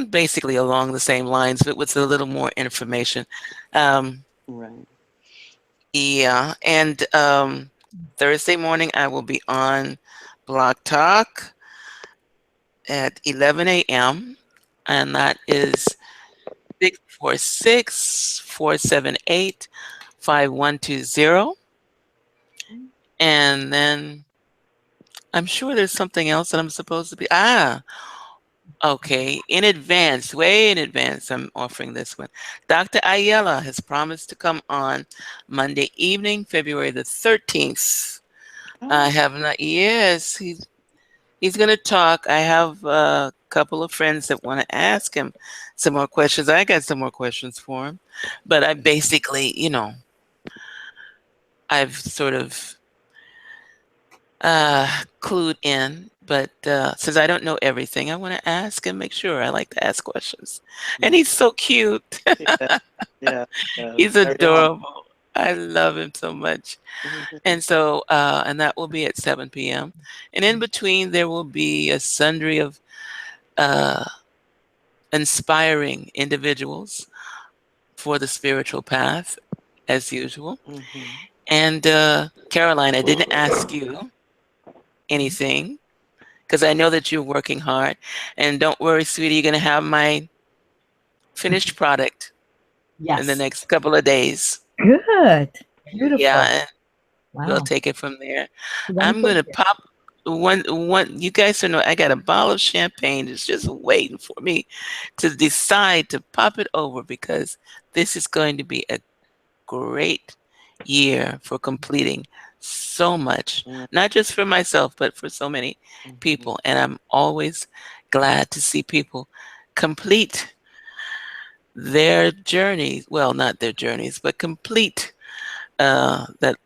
basically along the same lines, but with a little more information. Right. Yeah, and Thursday morning I will be on Blog Talk at 11 a.m. and that is 646-478-5120. And then I'm sure there's something else that I'm supposed to be. Okay. In advance, way in advance, I'm offering this one. Dr. Ayala has promised to come on Monday evening, February the 13th. I have not. Yes, he's going to talk. I have a couple of friends that want to ask him some more questions. I got some more questions for him, but I basically, I've sort of clued in, but since I don't know everything, I want to ask and make sure. I like to ask questions, and he's so cute. Yeah. He's Very humble. adorable. I love him so much. And so, and that will be at 7 p.m. And in between, there will be a sundry of inspiring individuals for the spiritual path, as usual. And Caroline, I didn't ask you anything because I know that you're working hard. And don't worry, sweetie, you're going to have my finished product in the Yes. next couple of days. Good. Beautiful. Yeah, and Wow. we'll take it from there. I'm Wonderful. going to pop one. You guys don't know, I got a bottle of champagne that's just waiting for me to decide to pop it over because this is going to be a great year for completing so much, not just for myself, but for so many people. And I'm always glad to see people complete their journeys. Well, not their journeys, but complete that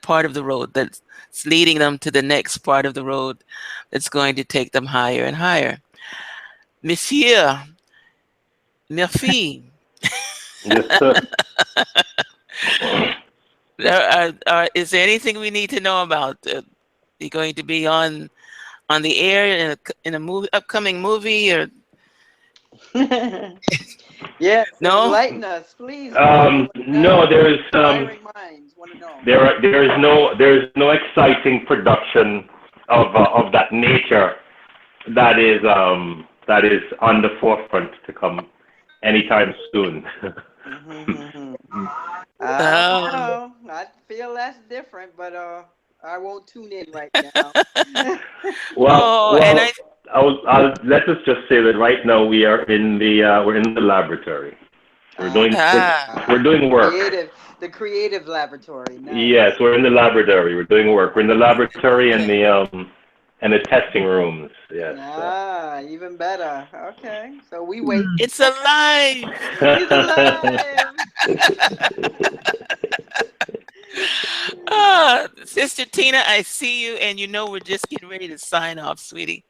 part of the road that's leading them to the next part of the road that's going to take them higher and higher. Monsieur, merci. Yes, sir. Is there anything we need to know about? You're going to be on the air in a movie, upcoming movie, or Yes. no? Enlighten us, please. No, Inspiring minds want to know. there is no exciting production of that nature that is on the forefront to come anytime soon. I don't know. I feel that's different, but I won't tune in right now. And let us just say that right now we're in the laboratory. We're doing work. The creative laboratory. Nice. Yes, we're in the laboratory. We're doing work. We're in the laboratory and the testing rooms. Yes. Even better. Okay, so we wait. It's alive. He's alive. Sister Tina, I see you, and we're just getting ready to sign off, sweetie.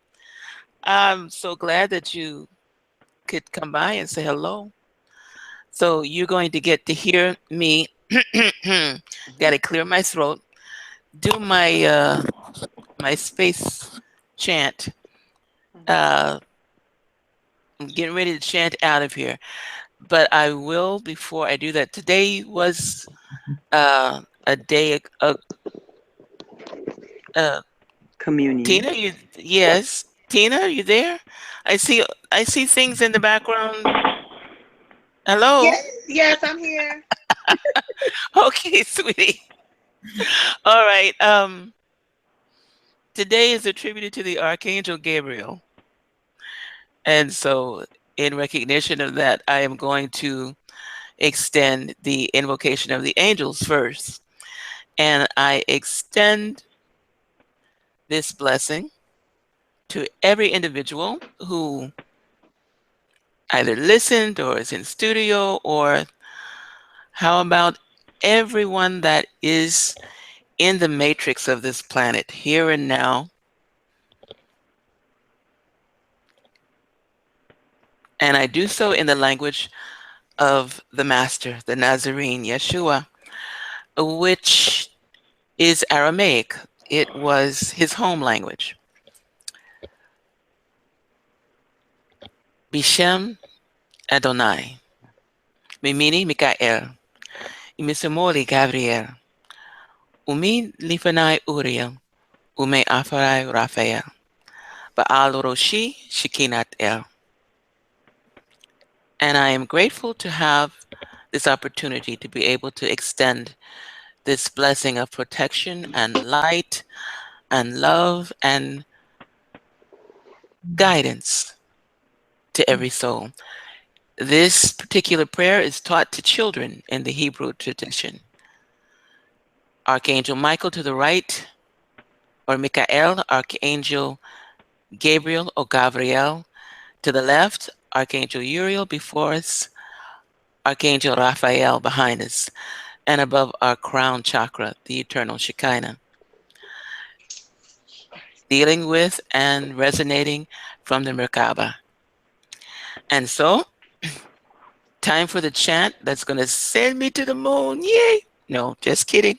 I'm so glad that you could come by and say hello. So you're going to get to hear me. Got to clear my throat. Do my my space chant. I'm getting ready to chant out of here. But I will, before I do that, today was a day of communion. Tina, yes. Tina, are you there? I see things in the background. Hello? Yes, I'm here. Okay, sweetie. All right. Today is attributed to the Archangel Gabriel. And so in recognition of that, I am going to extend the invocation of the angels first. And I extend this blessing to every individual who either listened or is in studio, or how about everyone that is in the matrix of this planet, here and now. And I do so in the language of the Master, the Nazarene, Yeshua, which is Aramaic. It was his home language. Bishem Adonai, Mimini Mikael, Imisimoli Gabriel, Umi Lifanai Uriel, Ume Afarai Raphael, Baal Roshi Shekinat El. And I am grateful to have this opportunity to be able to extend this blessing of protection and light and love and guidance to every soul. This particular prayer is taught to children in the Hebrew tradition. Archangel Michael to the right, or Michael, Archangel Gabriel or Gabriel to the left, Archangel Uriel before us, Archangel Raphael behind us, and above our crown chakra, the eternal Shekinah, dealing with and resonating from the Merkaba. And so, time for the chant that's going to send me to the moon. Yay! No, just kidding.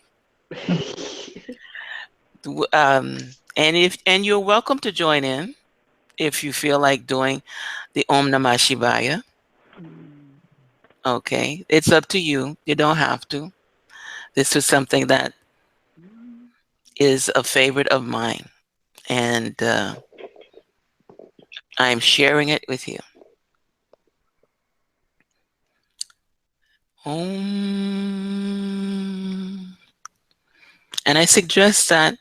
And you're welcome to join in if you feel like doing the Om Namah Shivaya. Okay, it's up to you. You don't have to. This is something that is a favorite of mine, and I'm sharing it with you. Om. And I suggest that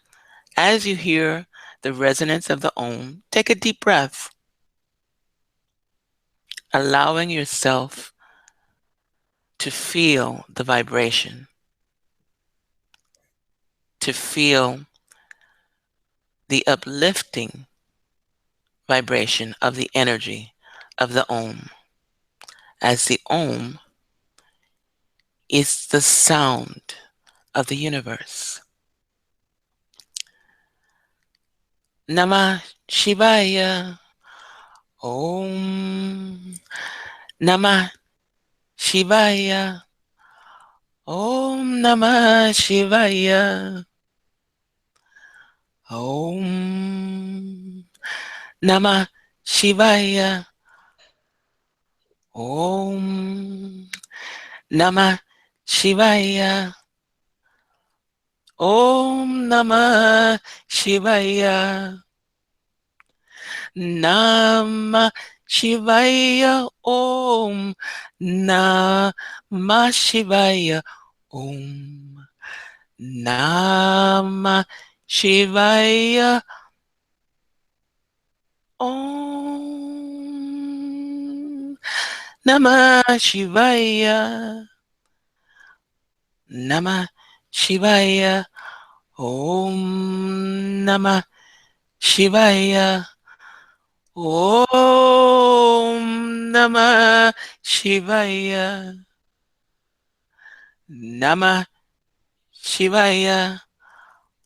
as you hear the resonance of the Om, take a deep breath, allowing yourself to feel the vibration, to feel the uplifting vibration of the energy of the Om, as the Om is the sound of the universe. Namah Shivaya. Om Namah Shivaya. Om Namah Shivaya. Om Namah Shivaya. Om Namah Shivaya. Om Namah Shivaya. Namah Shivaya. Om Namah Shivaya. Om Namah Shivaya. Om Namah Shivaya. Namah Shivaya. Om Namah Shivaya. Om Namah Shivaya. Namah Shivaya.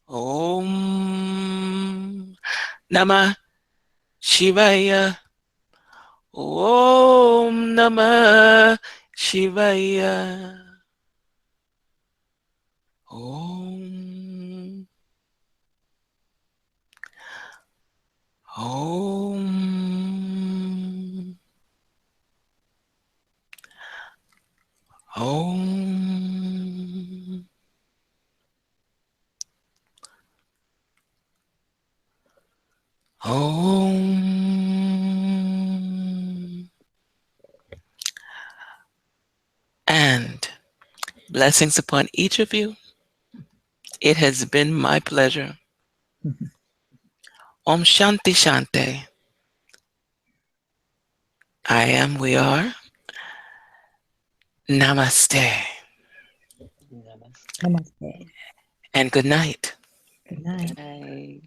Om Namah Shivaya. Om Namah Shivaya. Om. Om. Om. Om. And blessings upon each of you. It has been my pleasure. Om Shanti Shanti. I am, we are. Namaste. Namaste. And good night. Good night.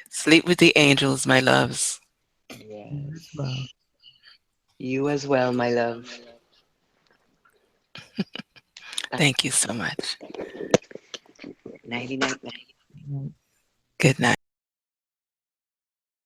Sleep with the angels, my loves. Yes. Well. You as well, my love. Thank you so much. Nighty night. Good night.